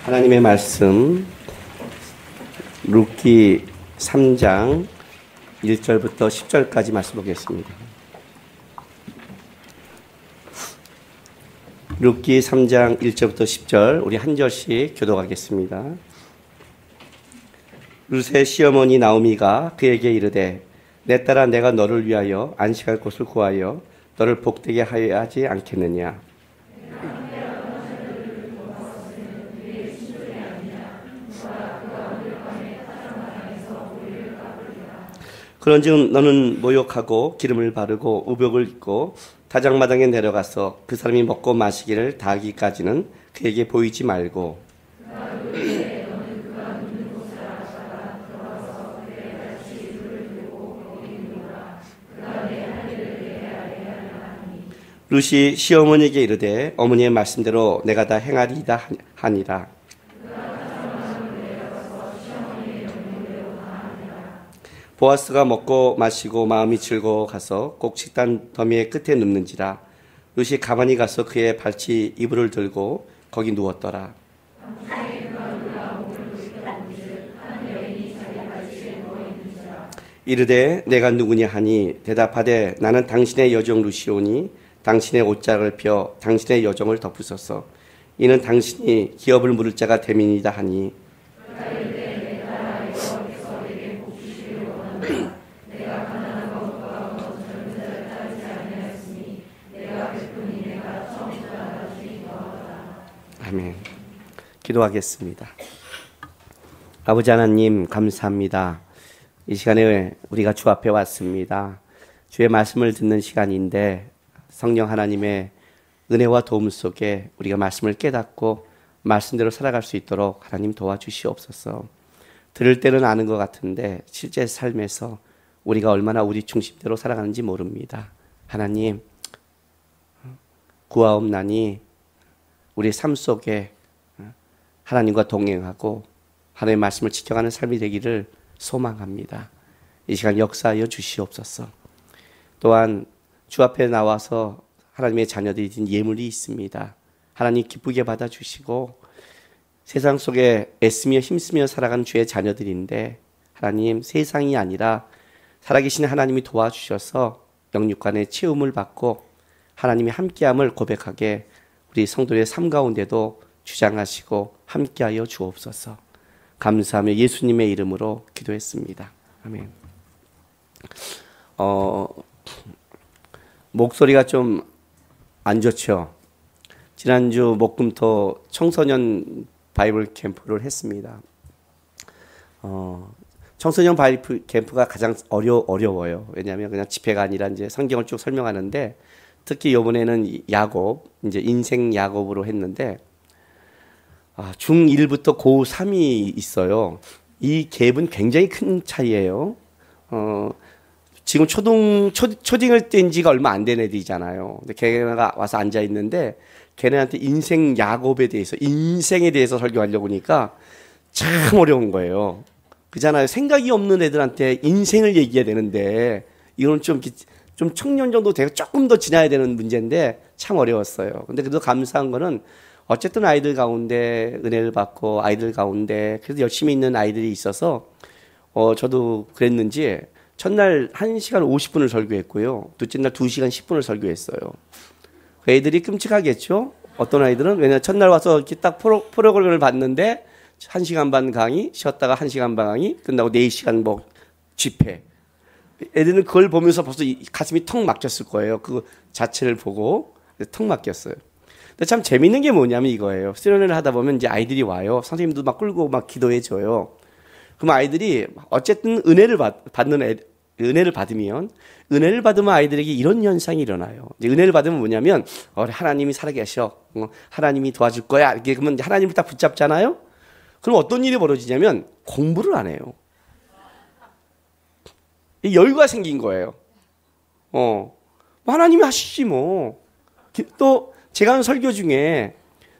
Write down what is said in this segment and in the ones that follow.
하나님의 말씀 룻기 3장 1절부터 10절까지 말씀 보겠습니다. 룻기 3장 1절부터 10절 우리 한 절씩 교독하겠습니다. 룻의 시어머니 나오미가 그에게 이르되 내 딸아 내가 너를 위하여 안식할 곳을 구하여 너를 복되게 하여야 하지 않겠느냐. 그런즉 너는 모욕하고 기름을 바르고 우복을 입고 다장마당에 내려가서 그 사람이 먹고 마시기를 다하기까지는 그에게 보이지 말고 룻이 시어머니에게 이르되 어머니의 말씀대로 내가 다 행하리이다 하니라. 보아스가 먹고 마시고 마음이 즐거워 가서 꼭 식단 더미의 끝에 눕는지라. 룻이 가만히 가서 그의 발치 이불을 들고 거기 누웠더라. 이르되 내가 누구냐 하니 대답하되 나는 당신의 여종 룻이오니 당신의 옷자락을 펴 당신의 여종을 덮으소서. 이는 당신이 기업을 물을 자가 됨이니이다 하니 아멘. 기도하겠습니다. 아버지 하나님 감사합니다. 이 시간에 우리가 주 앞에 왔습니다. 주의 말씀을 듣는 시간인데 성령 하나님의 은혜와 도움 속에 우리가 말씀을 깨닫고 말씀대로 살아갈 수 있도록 하나님 도와주시옵소서. 들을 때는 아는 것 같은데 실제 삶에서 우리가 얼마나 우리 중심대로 살아가는지 모릅니다. 하나님 구하옵나니 우리 삶 속에 하나님과 동행하고 하나님의 말씀을 지켜가는 삶이 되기를 소망합니다. 이 시간 역사하여 주시옵소서. 또한 주 앞에 나와서 하나님의 자녀들이 진 예물이 있습니다. 하나님 기쁘게 받아주시고 세상 속에 애쓰며 힘쓰며 살아가는 주의 자녀들인데 하나님 세상이 아니라 살아계신 하나님이 도와주셔서 영육간의 채움을 받고 하나님의 함께함을 고백하게 우리 성도의 삶 가운데도 주장하시고 함께하여 주옵소서. 감사하며 예수님의 이름으로 기도했습니다. 아멘. 목소리가 좀 안 좋죠. 지난주 목금토 청소년 바이블 캠프를 했습니다. 청소년 바이블 캠프가 가장 어려워요. 왜냐하면 그냥 집회가 아니라 이제 성경을 쭉 설명하는데 특히 이번에는 야곱, 이제 인생 야곱으로 했는데 중1부터 고3이 있어요. 이 갭은 굉장히 큰 차이예요. 지금 초딩을 뗀 지가 얼마 안 된 애들이잖아요. 근데 걔네가 와서 앉아 있는데 걔네한테 인생 야곱에 대해서, 인생에 대해서 설교하려고 하니까 참 어려운 거예요. 그잖아요. 생각이 없는 애들한테 인생을 얘기해야 되는데 이건 좀 청년 정도 되고 조금 더 지나야 되는 문제인데 참 어려웠어요. 근데 그래도 감사한 거는 어쨌든 아이들 가운데 은혜를 받고 아이들 가운데 그래도 열심히 있는 아이들이 있어서 저도 그랬는지 첫날 1시간 50분을 설교했고요. 둘째 날 2시간 10분을 설교했어요. 그 애들이 끔찍하겠죠? 어떤 아이들은 왜냐면 첫날 와서 이렇게 딱 프로그램을 봤는데 1시간 반 강의, 쉬었다가 1시간 반 강의, 끝나고 4시간 뭐 집회. 애들은 그걸 보면서 벌써 가슴이 턱 막혔을 거예요. 그 자체를 보고 턱 막혔어요. 근데 참 재밌는 게 뭐냐면 이거예요. 수련회를 하다 보면 이제 아이들이 와요. 선생님도 막 끌고 막 기도해 줘요. 그럼 아이들이 어쨌든 은혜를 받으면 아이들에게 이런 현상이 일어나요. 이제 은혜를 받으면 뭐냐면 하나님이 살아계셔, 하나님이 도와줄 거야. 이렇게 그러면 하나님을 딱 붙잡잖아요. 그럼 어떤 일이 벌어지냐면 공부를 안 해요. 여유가 생긴 거예요. 하나님이 하시지 뭐. 또 제가 하는 설교 중에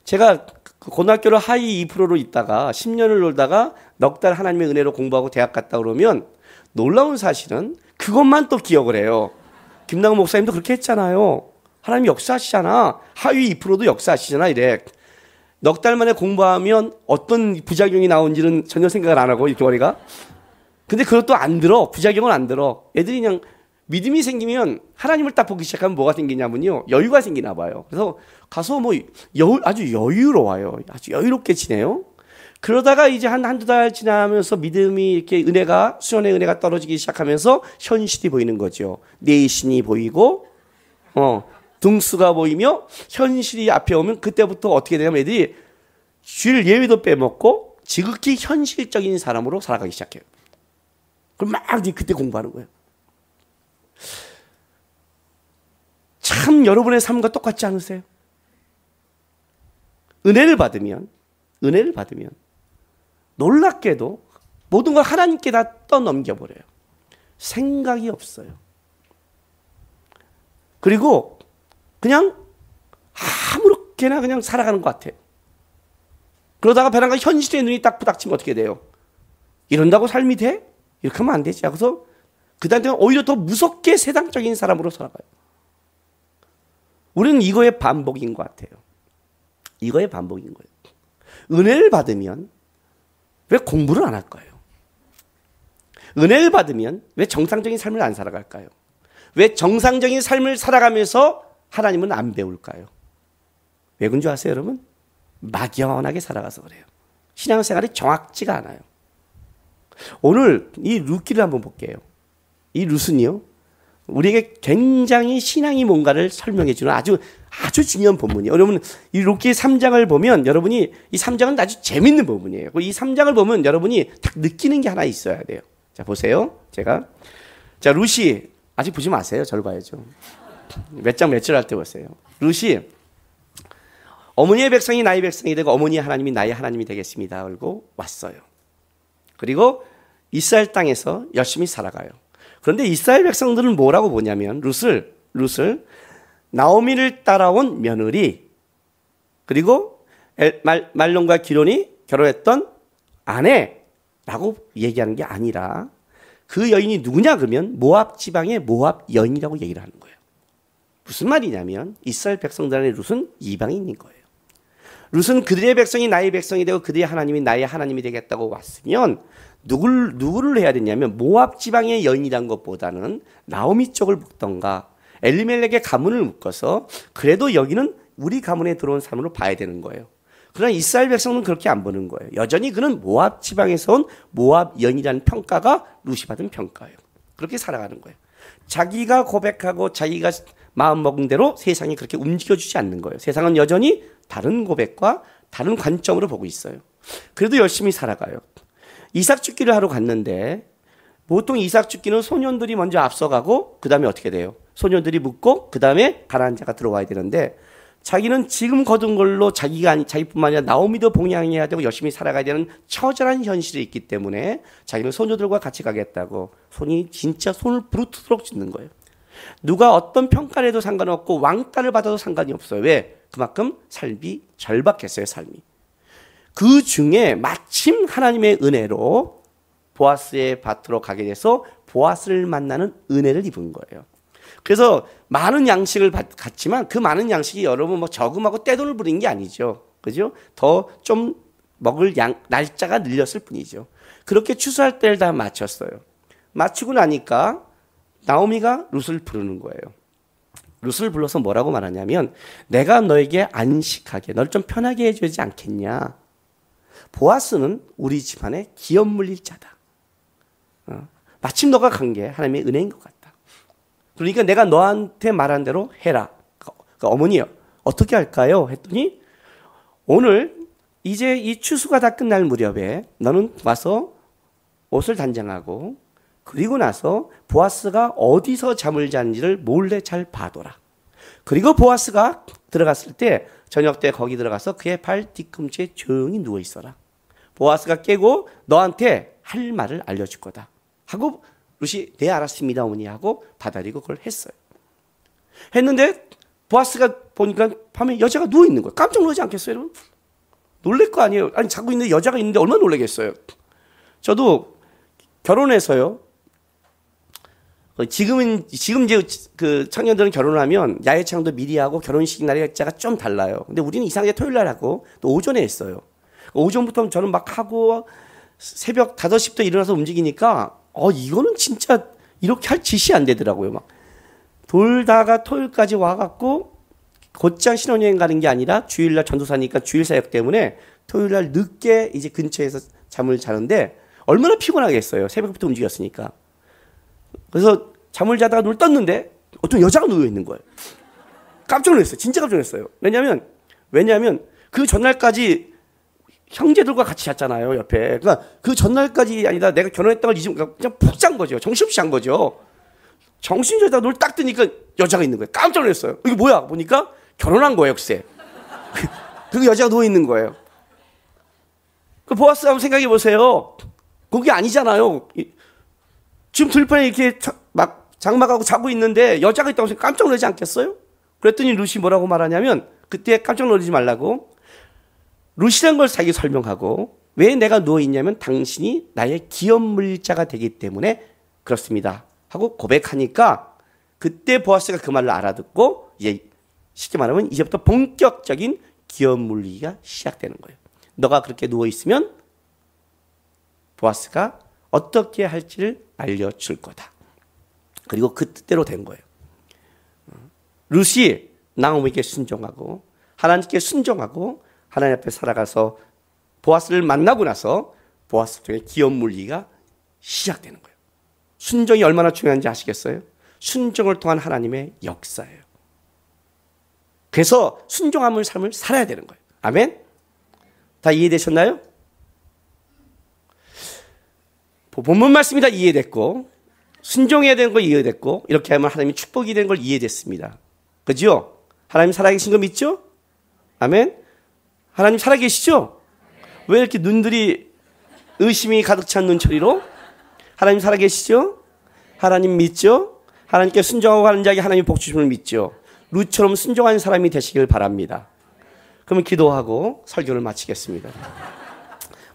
제가 고등학교를 하이 2%로 있다가 10년을 놀다가 넉 달 하나님의 은혜로 공부하고 대학 갔다 그러면 놀라운 사실은 그것만 또 기억을 해요. 김남국 목사님도 그렇게 했잖아요. 하나님이 역사하시잖아. 하위 2%도 역사하시잖아. 이래. 넉 달 만에 공부하면 어떤 부작용이 나온지는 전혀 생각을 안 하고, 이 덩어리가. 근데 그것도 안 들어. 부작용은 안 들어. 애들이 그냥 믿음이 생기면 하나님을 딱 보기 시작하면 뭐가 생기냐면요. 여유가 생기나 봐요. 그래서 가서 뭐 아주 여유로워요. 아주 여유롭게 지내요. 그러다가 이제 한두 달 지나면서 믿음이 이렇게 수련의 은혜가 떨어지기 시작하면서 현실이 보이는 거죠. 내신이 보이고, 등수가 보이며 현실이 앞에 오면 그때부터 어떻게 되냐면 애들이 줄 예외도 빼먹고 지극히 현실적인 사람으로 살아가기 시작해요. 그럼 막 그때 공부하는 거예요. 참 여러분의 삶과 똑같지 않으세요? 은혜를 받으면 놀랍게도 모든 걸 하나님께 다 떠넘겨버려요. 생각이 없어요. 그리고 그냥 아무렇게나 그냥 살아가는 것 같아요. 그러다가 벼랑과 현실의 눈이 딱 부닥치면 어떻게 돼요? 이런다고 삶이 돼? 이렇게 하면 안 되지. 그래서 그 다음에 오히려 더 무섭게 세상적인 사람으로 살아가요. 우리는 이거의 반복인 것 같아요. 이거의 반복인 거예요. 은혜를 받으면 왜 공부를 안 할까요? 은혜를 받으면 왜 정상적인 삶을 안 살아갈까요? 왜 정상적인 삶을 살아가면서 하나님은 안 배울까요? 왜 그런 줄 아세요, 여러분? 막연하게 살아가서 그래요. 신앙생활이 정확지가 않아요. 오늘 이 룻기를 한번 볼게요. 이 룻은요, 우리에게 굉장히 신앙이 뭔가를 설명해 주는 아주 중요한 본문이에요. 여러분, 이 룻기 3장을 보면 여러분이 이 3장은 아주 재밌는 본문이에요. 이 3장을 보면 여러분이 딱 느끼는 게 하나 있어야 돼요. 자, 보세요. 자, 룻이 아직 보지 마세요. 절 봐야죠. 몇 장 며칠 할 때 보세요. 룻이 어머니의 백성이 나의 백성이 되고 어머니의 하나님이 나의 하나님이 되겠습니다. 그러고 왔어요. 그리고 이스라엘 땅에서 열심히 살아가요. 그런데 이스라엘 백성들은 뭐라고 보냐면 룻을 나오미를 따라온 며느리, 그리고 말론과 기론이 결혼했던 아내라고 얘기하는 게 아니라 그 여인이 누구냐 그러면 모압 지방의 모압 여인이라고 얘기를 하는 거예요. 무슨 말이냐면 이스라엘 백성들 안에 룻은 이방인인 거예요. 룻은 그들의 백성이 나의 백성이 되고 그들의 하나님이 나의 하나님이 되겠다고 왔으면 누구를 해야 되냐면 모압 지방의 여인이란 것보다는 나오미 쪽을 묶던가 엘리멜렉의 가문을 묶어서 그래도 여기는 우리 가문에 들어온 사람으로 봐야 되는 거예요. 그러나 이스라엘 백성은 그렇게 안 보는 거예요. 여전히 그는 모압 지방에서 온 모압 여인이라는 평가가 룻이 받은 평가예요. 그렇게 살아가는 거예요. 자기가 고백하고 자기가 마음먹은 대로 세상이 그렇게 움직여주지 않는 거예요. 세상은 여전히 다른 고백과 다른 관점으로 보고 있어요. 그래도 열심히 살아가요. 이삭 죽기를 하러 갔는데 보통 이삭 죽기는 소년들이 먼저 앞서가고 그 다음에 어떻게 돼요? 소년들이 묻고 그 다음에 가난한 자가 들어와야 되는데 자기는 지금 거둔 걸로 자기뿐만 아니라 나오미도 봉양해야 되고 열심히 살아가야 되는 처절한 현실이 있기 때문에 자기는 소녀들과 같이 가겠다고 진짜 손을 부르트도록 짖는 거예요. 누가 어떤 평가를 해도 상관없고 왕따를 받아도 상관이 없어요. 왜? 그만큼 삶이 절박했어요. 삶이. 그 중에 마침 하나님의 은혜로 보아스의 밭으로 가게 돼서 보아스를 만나는 은혜를 입은 거예요. 그래서 많은 양식을 갖지만 그 많은 양식이 여러분 뭐 저금하고 떼돈을 부린 게 아니죠. 그죠? 더 좀 먹을 날짜가 늘렸을 뿐이죠. 그렇게 추수할 때를 다 마쳤어요. 마치고 나니까 나오미가 룻을 부르는 거예요. 룻을 불러서 뭐라고 말하냐면 내가 너에게 안식하게 널 좀 편하게 해주지 않겠냐. 보아스는 우리 집안의 기업 물릴 자다. 마침 너가 간 게 하나님의 은혜인 것 같다. 그러니까 내가 너한테 말한 대로 해라. 그러니까 어머니 어떻게 할까요? 했더니 오늘 이제 이 추수가 다 끝날 무렵에 너는 와서 옷을 단장하고 그리고 나서 보아스가 어디서 잠을 자는지를 몰래 잘 봐둬라. 그리고 보아스가 들어갔을 때 저녁 때 거기 들어가서 그의 발 뒤꿈치에 조용히 누워 있어라. 보아스가 깨고 너한테 할 말을 알려줄 거다. 하고 룻이 네 알았습니다 어머니 하고 받아들이고 그걸 했어요. 했는데 보아스가 보니까 밤에 여자가 누워 있는 거예요. 깜짝 놀라지 않겠어요 여러분? 놀랄 거 아니에요. 아니 자고 있는데 여자가 있는데 얼마나 놀라겠어요. 저도 결혼해서요. 지금 이제 그 청년들은 결혼을 하면 야외 촬영도 미리 하고 결혼식 날짜가 좀 달라요. 근데 우리는 이상하게 토요일 날 하고 또 오전에 했어요. 오전부터 저는 막 하고 새벽 5시부터 일어나서 움직이니까 이거는 진짜 이렇게 할 짓이 안 되더라고요. 막 돌다가 토요일까지 와갖고 곧장 신혼여행 가는 게 아니라 주일날 전도사니까 주일 사역 때문에 토요일날 늦게 이제 근처에서 잠을 자는데 얼마나 피곤하겠어요. 새벽부터 움직였으니까. 그래서 잠을 자다가 눈을 떴는데 어떤 여자가 누워 있는 거예요. 깜짝 놀랐어요. 진짜 깜짝 놀랐어요. 왜냐하면 그 전날까지 형제들과 같이 잤잖아요. 옆에. 그러니까 그 전날까지 아니다. 내가 결혼했다는 걸 잊으면 그냥 푹 잔 거죠. 정신없이 잔 거죠. 정신이 자다가 눈을 딱 뜨니까 여자가 있는 거예요. 깜짝 놀랐어요. 이게 뭐야? 보니까 결혼한 거예요. 글쎄. 그 여자가 누워 있는 거예요. 그 보아스 한번 생각해 보세요. 그게 아니잖아요. 지금 들판에 이렇게 막 장막하고 자고 있는데 여자가 있다고 해서 깜짝 놀라지 않겠어요? 그랬더니 루시 뭐라고 말하냐면 그때 깜짝 놀라지 말라고 루시란 걸 자기 설명하고 왜 내가 누워있냐면 당신이 나의 기업물자가 되기 때문에 그렇습니다 하고 고백하니까 그때 보아스가 그 말을 알아듣고 이제 쉽게 말하면 이제부터 본격적인 기업물리기가 시작되는 거예요. 너가 그렇게 누워있으면 보아스가 어떻게 할지를 알려줄 거다. 그리고 그 뜻대로 된 거예요. 루시 나오미에게 순종하고 하나님께 순종하고 하나님 앞에 살아가서 보아스를 만나고 나서 보아스 중에 기업 물리가 시작되는 거예요. 순종이 얼마나 중요한지 아시겠어요? 순종을 통한 하나님의 역사예요. 그래서 순종함을 삶을 살아야 되는 거예요. 아멘? 다 이해되셨나요? 본문 말씀이 다 이해됐고 순종해야 되는 걸 이해됐고 이렇게 하면 하나님이 축복이 되는 걸 이해됐습니다. 그죠? 하나님 살아계신 거 믿죠? 아멘? 하나님 살아계시죠? 왜 이렇게 눈들이 의심이 가득 찬 눈초리로? 하나님 살아계시죠? 하나님 믿죠? 하나님께 순종하고 가는 자에게 하나님이 복 주심을 믿죠? 루처럼 순종하는 사람이 되시길 바랍니다. 그러면 기도하고 설교를 마치겠습니다.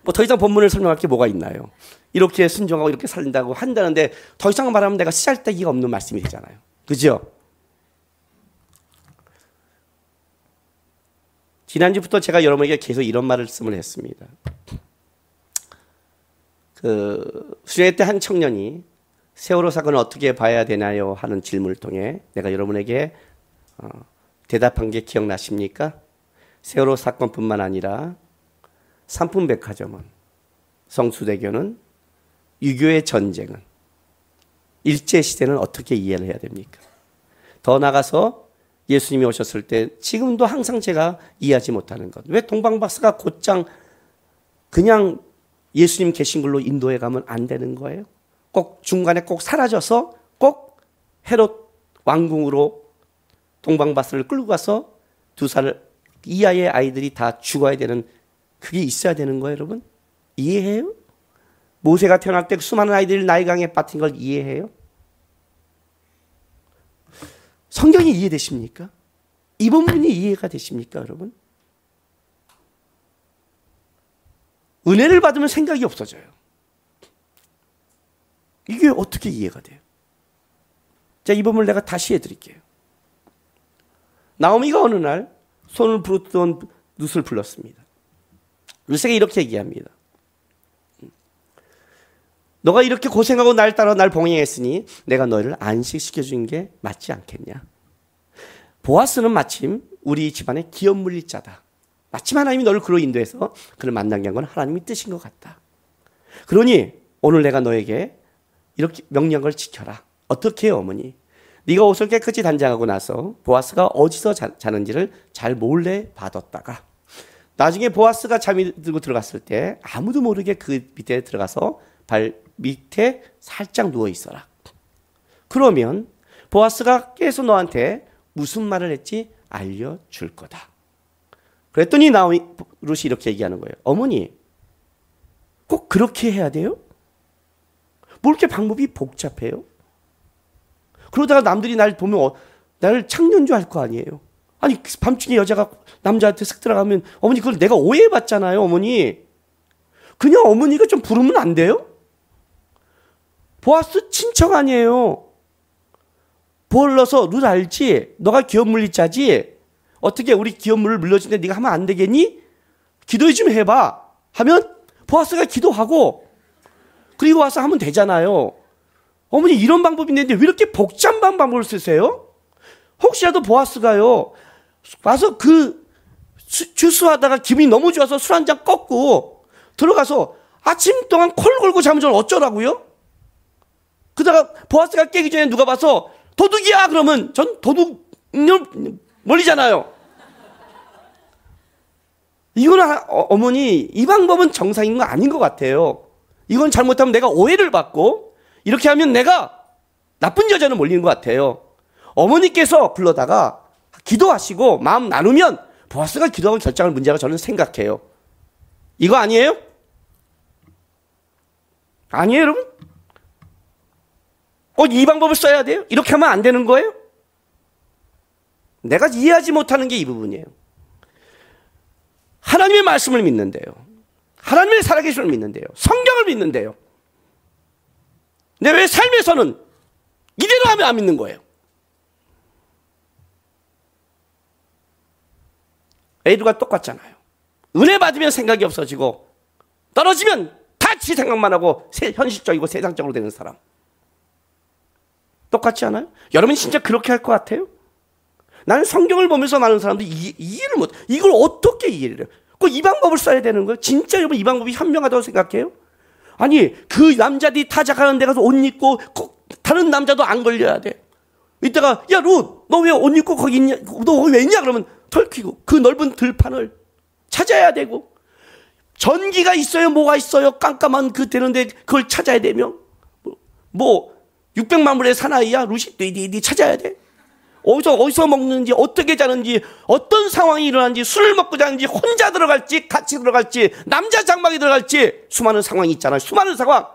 뭐 더 이상 본문을 설명할 게 뭐가 있나요? 이렇게 순종하고 이렇게 살린다고 한다는데 더 이상 말하면 내가 쓰잘데기가 없는 말씀이 되잖아요. 그죠? 지난주부터 제가 여러분에게 계속 이런 말씀을 했습니다. 수련회 때 한 청년이 세월호 사건을 어떻게 봐야 되나요? 하는 질문을 통해 내가 여러분에게 대답한 게 기억나십니까? 세월호 사건뿐만 아니라 삼풍백화점은, 성수대교는, 유교의 전쟁은, 일제시대는 어떻게 이해를 해야 됩니까? 더 나아가서 예수님이 오셨을 때 지금도 항상 제가 이해하지 못하는 것. 왜 동방박사가 곧장 그냥 예수님 계신 걸로 인도에 가면 안 되는 거예요? 꼭 중간에 꼭 사라져서 꼭 헤롯 왕궁으로 동방박사를 끌고 가서 2살 이하의 아이들이 다 죽어야 되는 그게 있어야 되는 거예요, 여러분? 이해해요? 모세가 태어날 때 수많은 아이들이 나일강에 빠뜨린 걸 이해해요? 성경이 이해되십니까? 이 부분이 이해가 되십니까, 여러분? 은혜를 받으면 생각이 없어져요. 이게 어떻게 이해가 돼요? 자, 이 부분을 내가 다시 해드릴게요. 나오미가 어느 날 손을 부르던 룻을 불렀습니다. 룻에게 이렇게 얘기합니다. 너가 이렇게 고생하고 날 따라 날 봉행했으니 내가 너희를 안식시켜준 게 맞지 않겠냐. 보아스는 마침 우리 집안의 기업 물리자다. 마침 하나님이 너를 그로 인도해서 그를 만나게 한 건 하나님이 뜻인 것 같다. 그러니 오늘 내가 너에게 이렇게 명령한 걸 지켜라. 어떻게 해요, 어머니? 네가 옷을 깨끗이 단장하고 나서 보아스가 어디서 자는지를 잘 몰래 봐뒀다가 나중에 보아스가 잠이 들고 들어갔을 때 아무도 모르게 그 밑에 들어가서 발 밑에 살짝 누워 있어라. 그러면 보아스가 깨서 너한테 무슨 말을 했지 알려줄 거다. 그랬더니 룻이 이렇게 얘기하는 거예요. 어머니, 꼭 그렇게 해야 돼요? 뭐 이렇게 방법이 복잡해요? 그러다가 남들이 날 보면 나를 창년주 할 거 아니에요. 아니 밤중에 여자가 남자한테 쓱 들어가면 어머니 그걸 내가 오해해봤잖아요. 어머니 그냥 어머니가 좀 부르면 안 돼요? 보아스 친척 아니에요. 불러서 룻 알지? 너가 기업 물리자지? 어떻게 우리 기업 물을 물려주는데 네가 하면 안 되겠니? 기도해 좀 해봐. 하면 보아스가 기도하고 그리고 와서 하면 되잖아요. 어머니 이런 방법이 있는데 왜 이렇게 복잡한 방법을 쓰세요? 혹시라도 보아스가요 와서 그 주스하다가 기분이 너무 좋아서 술 한 잔 꺾고 들어가서 아침 동안 콜 걸고 잠을 좀 어쩌라고요? 그러다가 보아스가 깨기 전에 누가 봐서 도둑이야 그러면 전 도둑 멀리잖아요. 이거는 어머니 이 방법은 정상인 거 아닌 것 같아요. 이건 잘못하면 내가 오해를 받고 이렇게 하면 내가 나쁜 여자는 몰리는 것 같아요. 어머니께서 불러다가 기도하시고 마음 나누면 보아스가 기도하고 결정할 문제라고 저는 생각해요. 이거 아니에요? 아니에요 여러분? 꼭 이 방법을 써야 돼요? 이렇게 하면 안 되는 거예요? 내가 이해하지 못하는 게 이 부분이에요. 하나님의 말씀을 믿는데요. 하나님의 살아계심을 믿는데요. 성경을 믿는데요. 근데 왜 삶에서는 이대로 하면 안 믿는 거예요? A도가 똑같잖아요. 은혜 받으면 생각이 없어지고 떨어지면 다 지 생각만 하고 현실적이고 세상적으로 되는 사람. 똑같지 않아요? 여러분이 진짜 그렇게 할 것 같아요? 나는 성경을 보면서 많은 사람들이 이해를 못, 이걸 어떻게 이해를 해요? 꼭 이 방법을 써야 되는 거예요? 진짜 여러분 이 방법이 현명하다고 생각해요? 아니, 그 남자들이 타작하는 데 가서 옷 입고 꼭 다른 남자도 안 걸려야 돼. 이따가, 야, 룻, 너 왜 옷 입고 거기 있냐? 너 거기 왜 있냐? 그러면 털키고 그 넓은 들판을 찾아야 되고, 전기가 있어요? 뭐가 있어요? 깜깜한 그 되는데 그걸 찾아야 되며, 600만 불의 사나이야? 룻이 네 찾아야 돼? 어디서 먹는지, 어떻게 자는지, 어떤 상황이 일어나는지, 술을 먹고 자는지, 혼자 들어갈지, 같이 들어갈지, 남자 장막이 들어갈지, 수많은 상황이 있잖아요. 수많은 상황.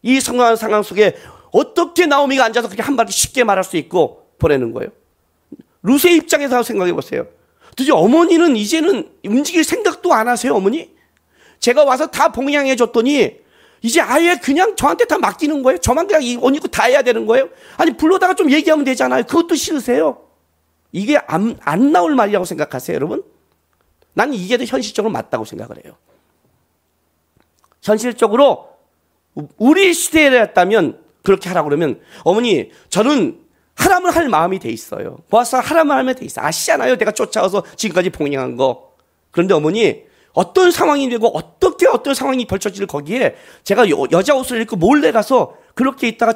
이 수많은 상황 속에 어떻게 나오미가 앉아서 그렇게 한 마디 쉽게 말할 수 있고 보내는 거예요. 룻의 입장에서 생각해 보세요. 도대체 어머니는 이제는 움직일 생각도 안 하세요, 어머니? 제가 와서 다 봉양해 줬더니 이제 아예 그냥 저한테 다 맡기는 거예요. 저만 그냥 옷 입고 다 해야 되는 거예요. 아니 불러다가 좀 얘기하면 되잖아요. 그것도 싫으세요. 이게 안 나올 말이라고 생각하세요, 여러분? 나는 이게 더 현실적으로 맞다고 생각을 해요. 현실적으로 우리 시대였다면 그렇게 하라고 그러면 어머니 저는 하라면 할 마음이 돼 있어요. 보아서 하라면 하면 돼 있어. 아시잖아요. 내가 쫓아와서 지금까지 봉양한 거. 그런데 어머니 어떤 상황이 되고 어떻게 어떤 상황이 벌쳐질 거기에 제가 여자 옷을 입고 몰래 가서 그렇게 있다가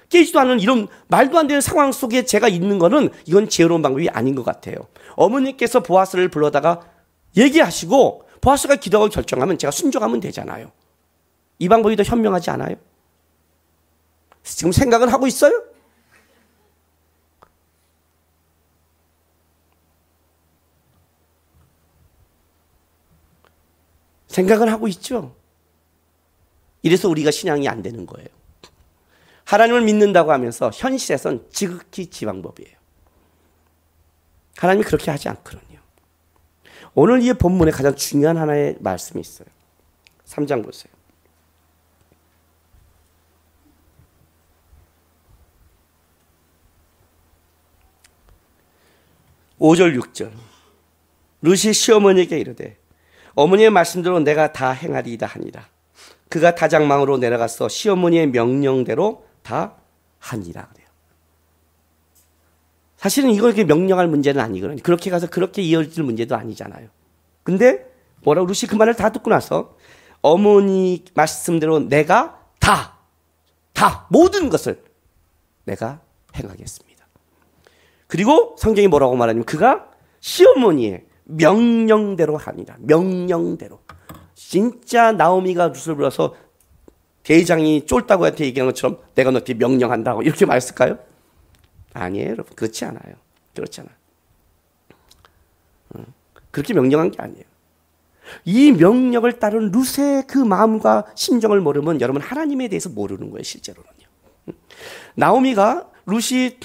깨지도 않은 이런 말도 안 되는 상황 속에 제가 있는 거는 이건 지혜로운 방법이 아닌 것 같아요. 어머니께서 보아스를 불러다가 얘기하시고 보아스가 기도하고 결정하면 제가 순종하면 되잖아요. 이 방법이 더 현명하지 않아요? 지금 생각을 하고 있어요? 생각을 하고 있죠. 이래서 우리가 신앙이 안 되는 거예요. 하나님을 믿는다고 하면서 현실에선 지극히 지방법이에요. 하나님이 그렇게 하지 않거든요. 오늘 이 본문에 가장 중요한 하나의 말씀이 있어요. 3장 보세요. 5절 6절 룻이 시어머니에게 이르되 어머니의 말씀대로 내가 다 행하리이다 하니라. 그가 다장망으로 내려가서 시어머니의 명령대로 다 하니라 그래요. 사실은 이거 이렇게 명령할 문제는 아니거든요. 그렇게 가서 그렇게 이어질 문제도 아니잖아요. 근데 뭐라고 룻이 그 말을 다 듣고 나서 어머니 말씀대로 내가 다 모든 것을 내가 행하겠습니다. 그리고 성경이 뭐라고 말하냐면 그가 시어머니의 명령대로 하니라. 명령대로. 진짜 나오미가 룻을 불러서 대장이 쫄다고 한테 얘기한 것처럼 내가 너한테 명령한다고 이렇게 말했을까요? 아니에요, 여러분. 그렇지 않아요. 그렇지 않아요. 그렇게 명령한 게 아니에요. 이 명령을 따른 룻의 그 마음과 심정을 모르면 여러분 하나님에 대해서 모르는 거예요, 실제로는요. 나오미가 룻이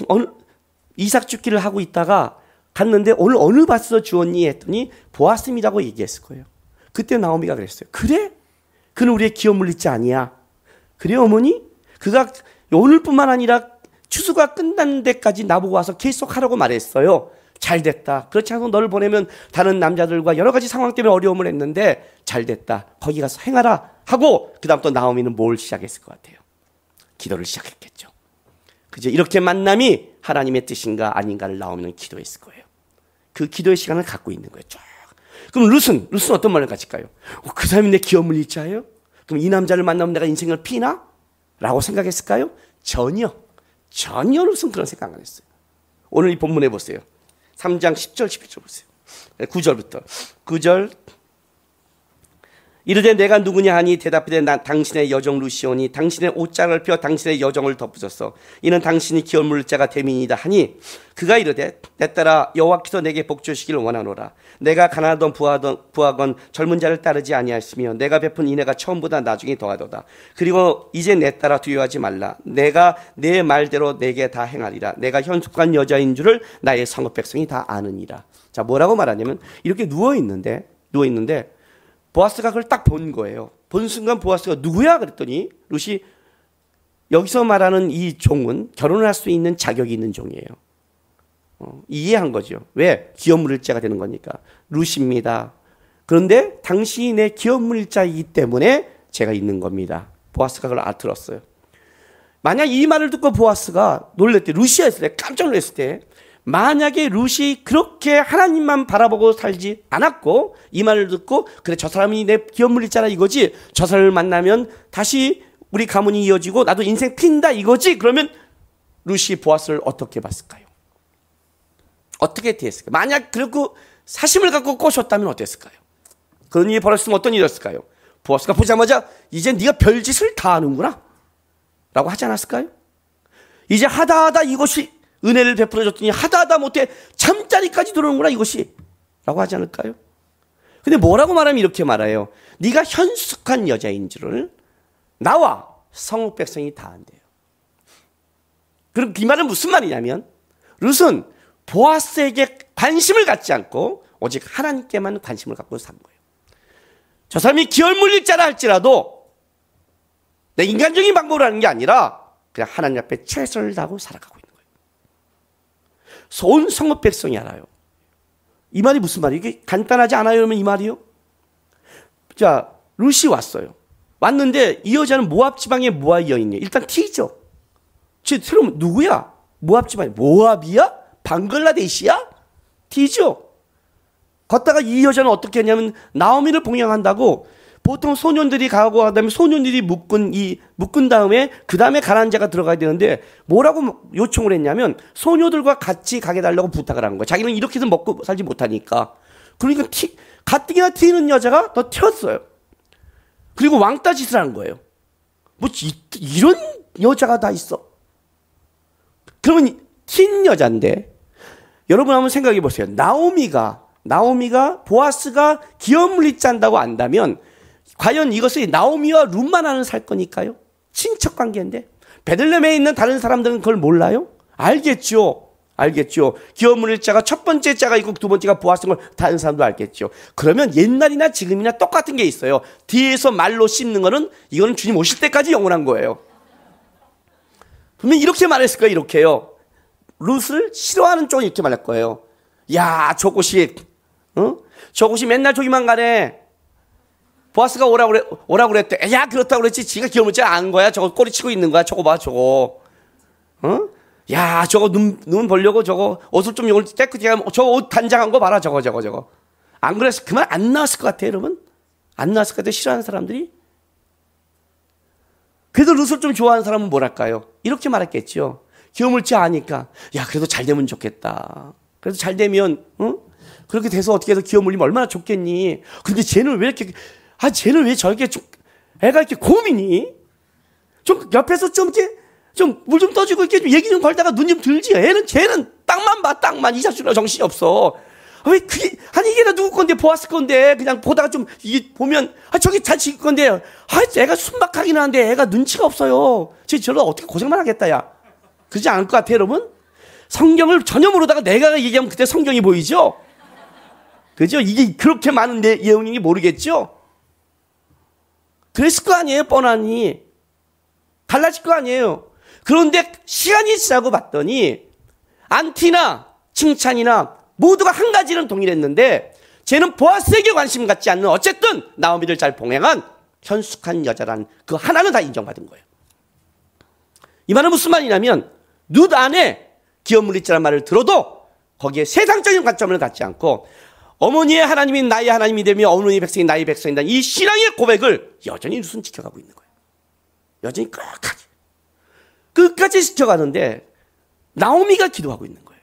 이삭 죽기를 하고 있다가 갔는데 오늘 어느 밭에서 주었니 했더니 보았음이라고 얘기했을 거예요. 그때 나오미가 그랬어요. 그래? 그는 우리의 기업 물리자 아니야. 그래 어머니? 그가 오늘뿐만 아니라 추수가 끝난 데까지 나보고 와서 계속 하라고 말했어요. 잘 됐다. 그렇지 않고 너를 보내면 다른 남자들과 여러 가지 상황 때문에 어려움을 했는데 잘 됐다. 거기 가서 행하라 하고 그 다음 또 나오미는 뭘 시작했을 것 같아요? 기도를 시작했겠죠. 그죠? 이렇게 만남이 하나님의 뜻인가 아닌가를 나오미는 기도했을 거예요. 그 기도의 시간을 갖고 있는 거예요. 쫙. 그럼 룻은 어떤 말을 가질까요? 그 사람이 내 기업 물리자예요? 그럼 이 남자를 만나면 내가 인생을 피나? 라고 생각했을까요? 전혀 룻은 그런 생각 안 했어요. 오늘 이 본문에 보세요. 3장 10절 11절 보세요. 9절부터 9절 이르되 내가 누구냐 하니 대답하되 난 당신의 여종 루시오니 당신의 옷장을 펴 당신의 여종을 덮으소서 이는 당신이 기업 물을 자가 됨이니이다 하니 그가 이르되 내 딸아 여호와께서 내게 복 주시기를 원하노라 내가 가난하던 부하건 젊은 자를 따르지 아니하시며 내가 베푼 인애가 처음보다 나중에 더하도다 그리고 이제 내 딸아 두려워하지 말라 내가 내 말대로 내게 다 행하리라 내가 현숙한 여자인 줄을 나의 성읍 백성이 다 아느니라. 자, 뭐라고 말하냐면 이렇게 누워 있는데 보아스가 그걸 딱 본 거예요. 본 순간 보아스가 누구야? 그랬더니 룻이 여기서 말하는 이 종은 결혼을 할 수 있는 자격이 있는 종이에요. 이해한 거죠. 왜? 기업 물자가 되는 거니까. 룻입니다. 그런데 당신이 내 기업 물자이기 때문에 제가 있는 겁니다. 보아스가 그걸 알아들었어요. 만약 이 말을 듣고 보아스가 놀랬대. 룻이었을 때 깜짝 놀랐을 때 만약에 룻이 그렇게 하나님만 바라보고 살지 않았고 이 말을 듣고 그래 저 사람이 내 기업 물리자라 이거지 저 사람을 만나면 다시 우리 가문이 이어지고 나도 인생 핀다 이거지 그러면 룻이 보아스를 어떻게 봤을까요? 어떻게 대했을까요? 만약 그렇고 사심을 갖고 꼬셨다면 어땠을까요? 그런 일이 벌어졌으면 어떤 일이었을까요? 보아스가 보자마자 이제 네가 별짓을 다 하는구나 라고 하지 않았을까요? 이제 하다 이것이 은혜를 베풀어줬더니 하다 못해 잠자리까지 들어오는구나 이것이 라고 하지 않을까요? 근데 뭐라고 말하면 이렇게 말해요. 네가 현숙한 여자인 줄을 나와 성읍 백성이 다 안돼요. 그럼 이 말은 무슨 말이냐면 룻은 보아스에게 관심을 갖지 않고 오직 하나님께만 관심을 갖고 산 거예요. 저 사람이 기업 물릴 자라 할지라도 내 인간적인 방법으로 하는 게 아니라 그냥 하나님 앞에 최선을 다하고 살아가고 있는 거예요. 온 성읍 백성이 알아요. 이 말이 무슨 말이에요? 이게 간단하지 않아요? 그러면 이 말이요? 자, 룻이 왔어요. 왔는데 이 여자는 모압 지방의 모압 여인이에요. 일단 T죠. 새로운 누구야? 모압 지방이 모압이야? 방글라데시야? T죠. 걷다가 이 여자는 어떻게 했냐면 나오미를 봉양한다고 보통 소년들이 가고 그다음에 소년들이 묶은 다음에 그 다음에 가난한 자가 들어가야 되는데 뭐라고 요청을 했냐면 소녀들과 같이 가게 달라고 부탁을 한 거예요. 자기는 이렇게는 먹고 살지 못하니까. 그러니까 가뜩이나 튀는 여자가 더 튀었어요. 그리고 왕따 짓을 한 거예요. 뭐 이런 여자가 다 있어. 그러면 튄 여자인데 여러분 한번 생각해 보세요. 나오미가 보아스가 기업 물리짠다고 안다면 과연 이것이 나오미와 룻만 아는 사건일까요? 친척 관계인데 베들레헴에 있는 다른 사람들은 그걸 몰라요? 알겠죠. 기업 물리자가 첫 번째 자가 있고 두 번째가 보아스인 걸 다른 사람도 알겠죠. 그러면 옛날이나 지금이나 똑같은 게 있어요. 뒤에서 말로 씹는 거는 이거는 주님 오실 때까지 영원한 거예요. 분명 이렇게 말했을 거예요. 이렇게요. 룻을 싫어하는 쪽은 이렇게 말할 거예요. 야, 저곳이 맨날 저기만 가네. 보아스가 오라고 그랬대. 야, 그렇다고 그랬지. 지가 기업 물자 안 거야. 저거 꼬리 치고 있는 거야. 저거 봐, 저거. 야, 저거 눈 보려고 저거 옷을 좀 요걸 깨끗이 하면 저거 옷 단장한 거 봐라. 저거. 안 그래서 그 말 안 나왔을 것 같아요, 여러분. 안 나왔을 것 같아요, 싫어하는 사람들이. 그래도 룻을 좀 좋아하는 사람은 뭐랄까요? 이렇게 말했겠죠. 기업 물자 아니까. 야, 그래도 잘 되면 좋겠다. 그래도 잘 되면, 그렇게 돼서 어떻게 해서 기업 물리면 얼마나 좋겠니? 근데 쟤는 왜 저렇게 애가 이렇게 고민이? 좀 옆에서 좀 물 좀 떠주고 이렇게 좀 얘기 좀 걸다가 눈 좀 들지. 쟤는 땅만 봐, 땅만. 이 자식은 정신이 없어. 왜 이게 다 누구 건데, 보았을 건데, 그냥 보다가 좀, 이게 보면, 저기 잘 지킬 건데, 애가 순박하긴 한데, 애가 눈치가 없어요. 저러 어떻게 고생만 하겠다, 야. 그러지 않을 것 같아요, 여러분? 성경을 전혀 모르다가 내가 얘기하면 그때 성경이 보이죠? 그죠? 이게 그렇게 많은 내용인지 모르겠죠? 그랬을 거 아니에요, 뻔하니. 달라질 거 아니에요. 그런데 시간이 지나고 봤더니 안티나 칭찬이나 모두가 한 가지는 동일했는데 쟤는 보아스에게 관심 갖지 않는 어쨌든 나오미를 잘 봉행한 현숙한 여자란 그 하나는 다 인정받은 거예요. 이 말은 무슨 말이냐면 룻 안에 기업 물리자란 말을 들어도 거기에 세상적인 관점을 갖지 않고 어머니의 하나님이 나의 하나님이 되며 어머니의 백성이 나의 백성이다. 이 신앙의 고백을 여전히 룻은 지켜가고 있는 거예요. 여전히 끝까지 지켜가는데 나오미가 기도하고 있는 거예요.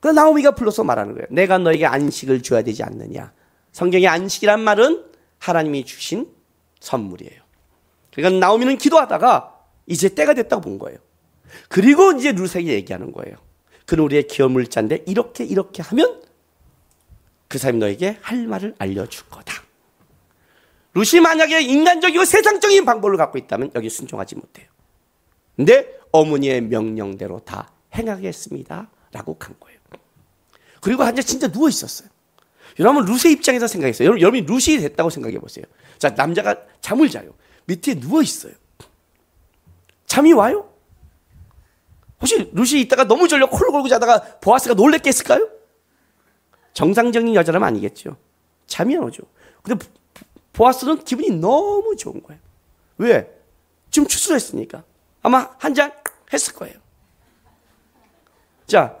그 나오미가 불러서 말하는 거예요. 내가 너에게 안식을 줘야 되지 않느냐. 성경의 안식이란 말은 하나님이 주신 선물이에요. 그러니까 나오미는 기도하다가 이제 때가 됐다고 본 거예요. 그리고 이제 룻에게 얘기하는 거예요. 그는 우리의 기업 물자인데 이렇게 하면 그 사람이 너에게 할 말을 알려줄 거다. 룻이 만약에 인간적이고 세상적인 방법을 갖고 있다면 여기 순종하지 못해요. 근데 어머니의 명령대로 다 행하겠습니다 라고 간 거예요. 그리고 한자 진짜 누워 있었어요. 여러분 룻의 입장에서 생각했어요. 여러분이 룻이 됐다고 생각해 보세요. 자, 남자가 잠을 자요. 밑에 누워 있어요. 잠이 와요? 혹시 룻이 있다가 너무 졸려 콜 골고 자다가 보아스가 놀랬겠을까요? 정상적인 여자라면 아니겠죠. 잠이 안 오죠. 근데 보아스는 기분이 너무 좋은 거예요. 왜? 지금 추수했으니까. 아마 한 잔 했을 거예요. 자,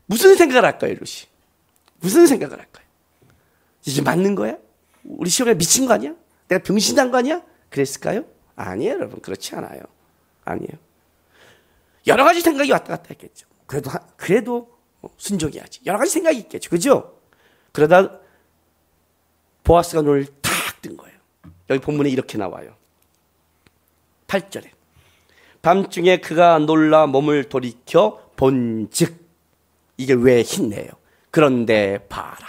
무슨 생각을 할까요, 룻이? 무슨 생각을 할까요? 이제 맞는 거야? 우리 시험에 미친 거 아니야? 내가 병신난 거 아니야? 그랬을까요? 아니에요, 여러분. 그렇지 않아요. 아니에요. 여러 가지 생각이 왔다 갔다 했겠죠. 그래도 순종해야지. 여러 가지 생각이 있겠죠. 그죠? 그러다 보아스가 눈을 탁 뜬 거예요. 여기 본문에 이렇게 나와요. 8절에. 밤중에 그가 놀라 몸을 돌이켜 본즉 이게 왜 힘내요? 그런데 봐라.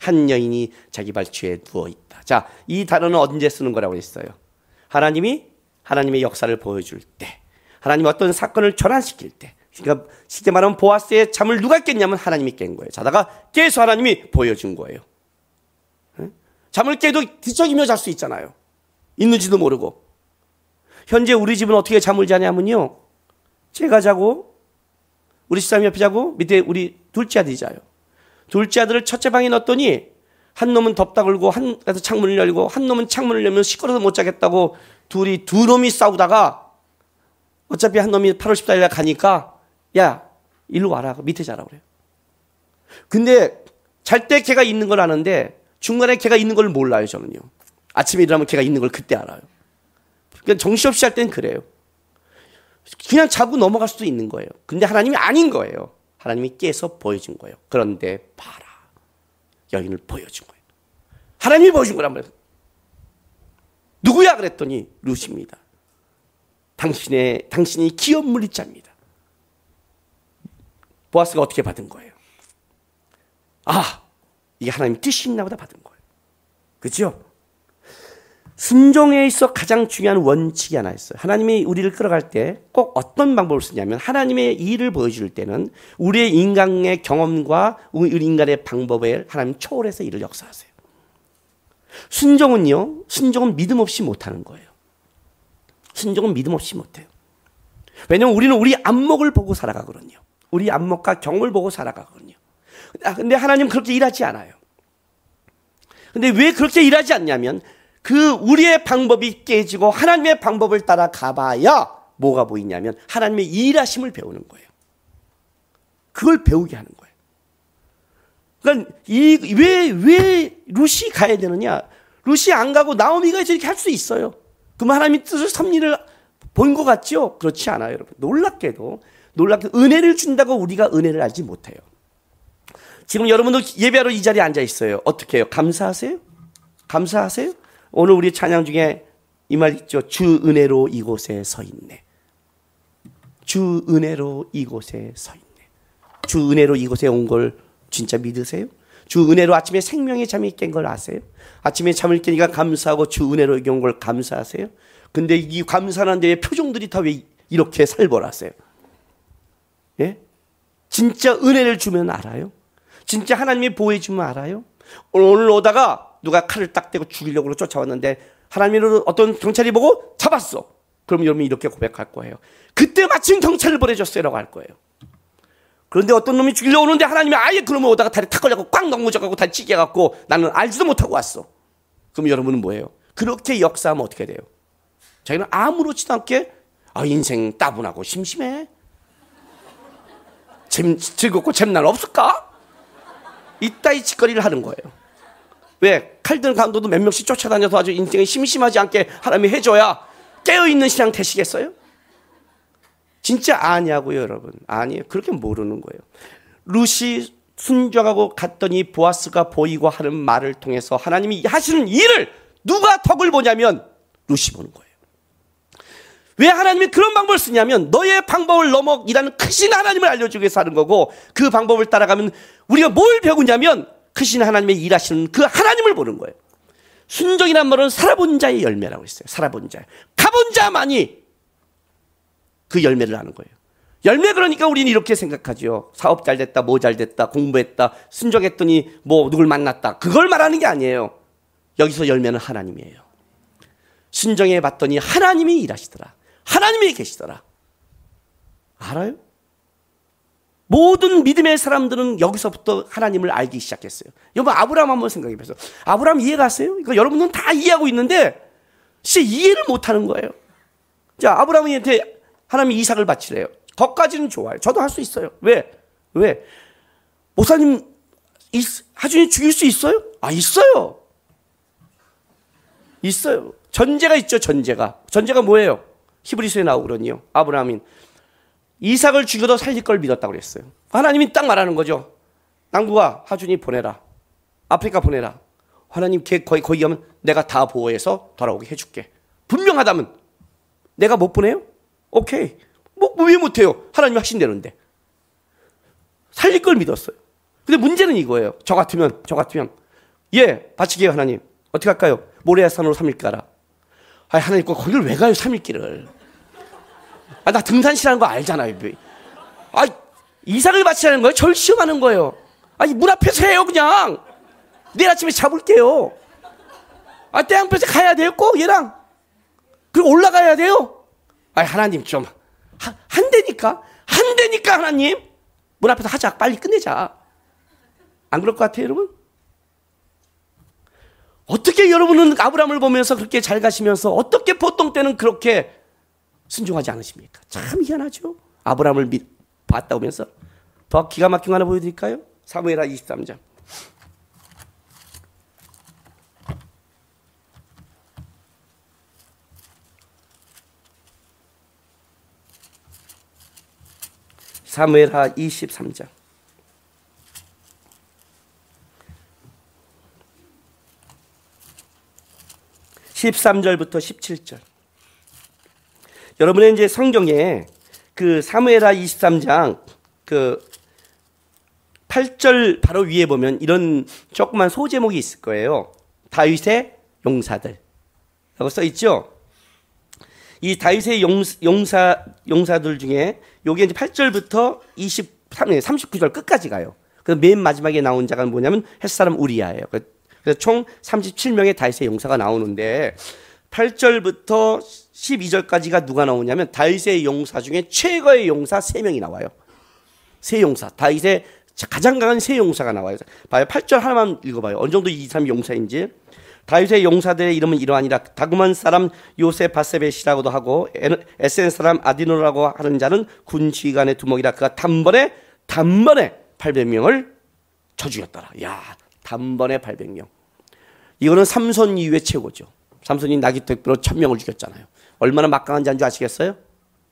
한 여인이 자기 발치에 누워있다. 자, 이 단어는 언제 쓰는 거라고 했어요? 하나님의 역사를 보여줄 때, 하나님이 어떤 사건을 전환시킬 때. 그러니까 쉽게 말하면 보아스의 잠을 누가 깼냐면 하나님이 깬 거예요. 자다가 깨서 하나님이 보여준 거예요. 잠을 깨도 뒤척이며 잘 수 있잖아요. 있는지도 모르고. 현재 우리 집은 어떻게 잠을 자냐면요, 제가 자고 우리 집사람 옆에 자고 밑에 우리 둘째 아들이 자요. 둘째 아들을 첫째 방에 넣었더니 한 놈은 덥다 걸고 그래서 창문을 열고 한 놈은 창문을 열면 시끄러워서 못 자겠다고 두 놈이 싸우다가 어차피 한 놈이 8월 14일에 가니까 야 일로 와라 밑에 자라 그래요. 근데 잘 때 걔가 있는 걸 아는데 중간에 걔가 있는 걸 몰라요. 저는요. 아침에 일어나면 걔가 있는 걸 그때 알아요. 그러니까 정신없이 할 땐 그래요. 그냥 자고 넘어갈 수도 있는 거예요. 근데 하나님이 아닌 거예요. 하나님이 깨서 보여준 거예요. 그런데 봐라. 여인을 보여준 거예요. 하나님이 보여준 거란 말이에요. 누구야 그랬더니 룻입니다. 당신이 기업 물리자입니다. 보아스가 어떻게 받은 거예요? 아, 이게 하나님 뜻이 있나 보다 받은 거예요. 그렇죠? 순종에 있어 가장 중요한 원칙이 하나 있어요. 하나님이 우리를 끌어갈 때 꼭 어떤 방법을 쓰냐면 하나님의 일을 보여줄 때는 우리의 인간의 경험과 우리 인간의 방법에 하나님 초월해서 일을 역사하세요. 순종은 믿음 없이 못하는 거예요. 순종은 믿음 없이 못해요. 왜냐하면 우리는 우리 안목을 보고 살아가거든요. 우리 안목과 경험을 보고 살아가거든요. 근데 하나님은 그렇게 일하지 않아요. 근데 왜 그렇게 일하지 않냐면 우리의 방법이 깨지고 하나님의 방법을 따라 가봐야 뭐가 보이냐면 하나님의 일하심을 배우는 거예요. 그걸 배우게 하는 거예요. 그러니까 왜 룻이 가야 되느냐? 룻이 안 가고 나오미가 저렇게 할 수 있어요. 그럼 하나님의 뜻을 섭리를 본 것 같죠? 그렇지 않아요, 여러분. 놀랍게도 은혜를 준다고 우리가 은혜를 알지 못해요. 지금 여러분도 예배하러 이 자리에 앉아 있어요. 어떻게 해요? 감사하세요? 오늘 우리 찬양 중에 이 말 있죠. 주 은혜로 이곳에 서 있네. 주 은혜로 이곳에 서 있네. 주 은혜로 이곳에 온 걸 진짜 믿으세요? 주 은혜로 아침에 생명의 잠이 깬 걸 아세요? 아침에 잠을 깨니까 감사하고 주 은혜로 여기 온 걸 감사하세요? 근데 이 감사하는 데에 표정들이 다 왜 이렇게 살벌하세요? 예? 진짜 은혜를 주면 알아요? 진짜 하나님이 보호해 주면 알아요? 오늘 오다가 누가 칼을 딱 대고 죽이려고 쫓아왔는데 하나님으로 어떤 경찰이 보고 잡았어. 그럼 여러분이 이렇게 고백할 거예요. 그때 마침 경찰을 보내줬어요 라고 할 거예요. 그런데 어떤 놈이 죽이려 오는데 하나님이 아예 그놈을 오다가 다리 탁 걸려갖고 꽉 넘어져갖고 다리 찢겨갖고 나는 알지도 못하고 왔어. 그럼 여러분은 뭐예요? 그렇게 역사하면 어떻게 돼요? 자기는 아무렇지도 않게 인생 따분하고 심심해. 즐겁고 잼날 없을까? 이따위 짓거리를 하는 거예요. 왜? 칼든 강도도 몇 명씩 쫓아다녀서 아주 인생이 심심하지 않게 하나님이 해줘야 깨어있는 신앙 되시겠어요? 진짜 아니냐고요, 여러분. 아니에요. 그렇게 모르는 거예요. 룻이 순종하고 갔더니 보아스가 보이고 하는 말을 통해서 하나님이 하시는 일을 누가 덕을 보냐면 룻이 보는 거예요. 왜 하나님이 그런 방법을 쓰냐면 너의 방법을 넘어 일하는 크신 하나님을 알려주기 위해서 하는 거고, 그 방법을 따라가면 우리가 뭘 배우냐면 크신 하나님의 일하시는 그 하나님을 보는 거예요. 순종이란 말은 살아본 자의 열매라고 했어요. 살아본 자. 가본 자만이 그 열매를 하는 거예요. 열매, 그러니까 우리는 이렇게 생각하죠. 사업 잘 됐다, 뭐 잘 됐다, 공부했다, 순종했더니 뭐 누굴 만났다. 그걸 말하는 게 아니에요. 여기서 열매는 하나님이에요. 순종해 봤더니 하나님이 일하시더라. 하나님이 계시더라. 알아요? 모든 믿음의 사람들은 여기서부터 하나님을 알기 시작했어요. 여러분, 아브라함 한번 생각해 보세요. 아브라함 이해 갔어요? 이거 여러분은 다 이해하고 있는데 진짜 이해를 못하는 거예요. 자, 아브라함한테 하나님이 이삭을 바치래요. 거기까지는 좋아요. 저도 할 수 있어요. 왜? 목사님, 하준이 죽일 수 있어요? 있어요. 있어요. 전제가 있죠, 전제가. 전제가 뭐예요? 히브리서에 나오거든요. 아브라함이 이삭을 죽여도 살릴 걸 믿었다고 그랬어요. 하나님이 딱 말하는 거죠. 남구가 하준이 보내라. 아프리카 보내라. 하나님 걔 거기 가면 내가 다 보호해서 돌아오게 해줄게. 분명하다면 내가 못 보내요? 오케이. 왜 못해요? 하나님이 하신다는데. 살릴 걸 믿었어요. 근데 문제는 이거예요. 저 같으면 바치게요. 하나님 어떻게 할까요? 모레아산으로 3일 가라. 하나님 거기를 왜 가요? 3일 길을. 나 등산 싫어하는 거 알잖아요. 이삭을 바치라는 거예요? 절 시험하는 거예요. 문 앞에서 해요. 그냥 내일 아침에 잡을게요. 땡 앞에서 가야 돼요. 꼭 얘랑. 그리고 올라가야 돼요. 하나님 좀 한대니까 하나님 문 앞에서 하자. 빨리 끝내자. 안 그럴 것 같아요, 여러분? 어떻게 여러분은 아브라함을 보면서 그렇게 잘 가시면서 어떻게 보통 때는 그렇게 순종하지 않으십니까? 참 희한하죠. 아브라함을 봤다 오면서. 더 기가 막힌 거 하나 보여드릴까요? 사무엘하 23장. 사무엘하 23장. 13절부터 17절. 여러분의 이제 성경에 그 사무엘하 23장 그 8절 바로 위에 보면 이런 조그만 소제목이 있을 거예요. 다윗의 용사들. 라고 써 있죠. 이 다윗의 용사들 중에 요게 이제 8절부터 39절 끝까지 가요. 그 맨 마지막에 나온 자가 뭐냐면 햇사람 우리야예요. 그래서 총 37명의 다윗의 용사가 나오는데 8절부터 12절까지가 누가 나오냐면 다윗의 용사 중에 최고의 용사 3명이 나와요. 세 용사. 다윗의 가장 강한 세 용사가 나와요. 봐요. 8절 하나만 읽어봐요. 어느 정도 이 사람이 용사인지. 다윗의 용사들의 이름은 이러하니라. 다그만 사람 요셉 바세벳이라고도 하고 에센 사람 아디노라고 하는 자는 군 지휘관의 두목이라. 그가 단번에 800명을 쳐 죽였더라. 야, 단번에 800명. 이거는 삼손 이후의 최고죠. 삼손이 나귀떼로 1000명을 죽였잖아요. 얼마나 막강한 자인 줄 아시겠어요?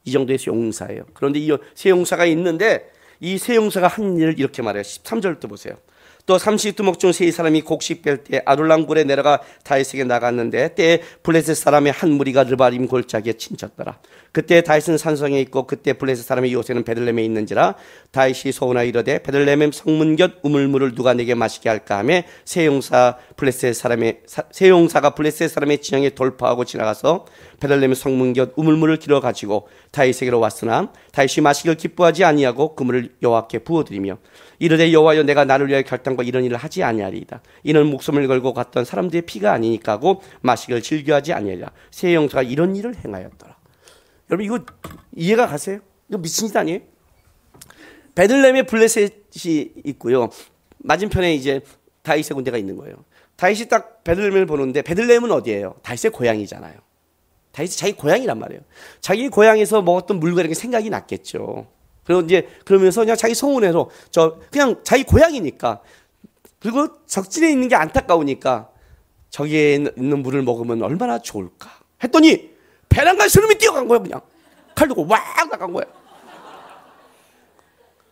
이 정도의 용사예요. 그런데 이 세 용사가 있는데 이 세 용사가 한 일을 이렇게 말해요. 13절부터 보세요. 또 삼식두목 중 세 사람이 곡식 뺄 때 아둘람 굴에 내려가 다윗에게 나갔는데 때에 블레셋 사람의 한 무리가 르바림 골짜기에 친쳤더라. 그때 다윗은 산성에 있고 그때 블레셋 사람의 요새는 베들레헴에 있는지라. 다윗이 소원하여 이르되 베들레헴 성문 곁 우물물을 누가 내게 마시게 할까 하며 세 용사가 블레셋 사람의 진영에 돌파하고 지나가서 베들레헴 성문 곁 우물물을 길어 가지고 다윗에게로 왔으나 다윗이 마시기를 기뻐하지 아니하고 그 물을 여호와께 부어드리며 이르되 여호와여 내가 나를 위하여 결단과 이런 일을 하지 아니하리이다. 이는 목숨을 걸고 갔던 사람들의 피가 아니니까 하고 마시기를 즐겨하지 아니하리라. 세 용사가 이런 일을 행하였더라. 여러분 이거 이해가 가세요? 이거 미친 짓 아니에요? 베들레헴에 블레셋이 있고요. 맞은편에 이제 다윗의 군대가 있는 거예요. 다윗이 딱 베들레헴을 보는데 베들레헴은 어디예요? 다윗의 고향이잖아이. 다윗이 자기 고향이란 말이에요. 자기 고향에서 먹었던 물과 이렇게 생각이 났겠죠. 그리고 이제 그러면서 그냥 자기 성운에서 그냥 자기 고향이니까, 그리고 적진에 있는 게 안타까우니까 저기에 있는 물을 먹으면 얼마나 좋을까 했더니 배란간 스름이 뛰어간 거예요. 그냥 칼 들고 왁 나간 거예요.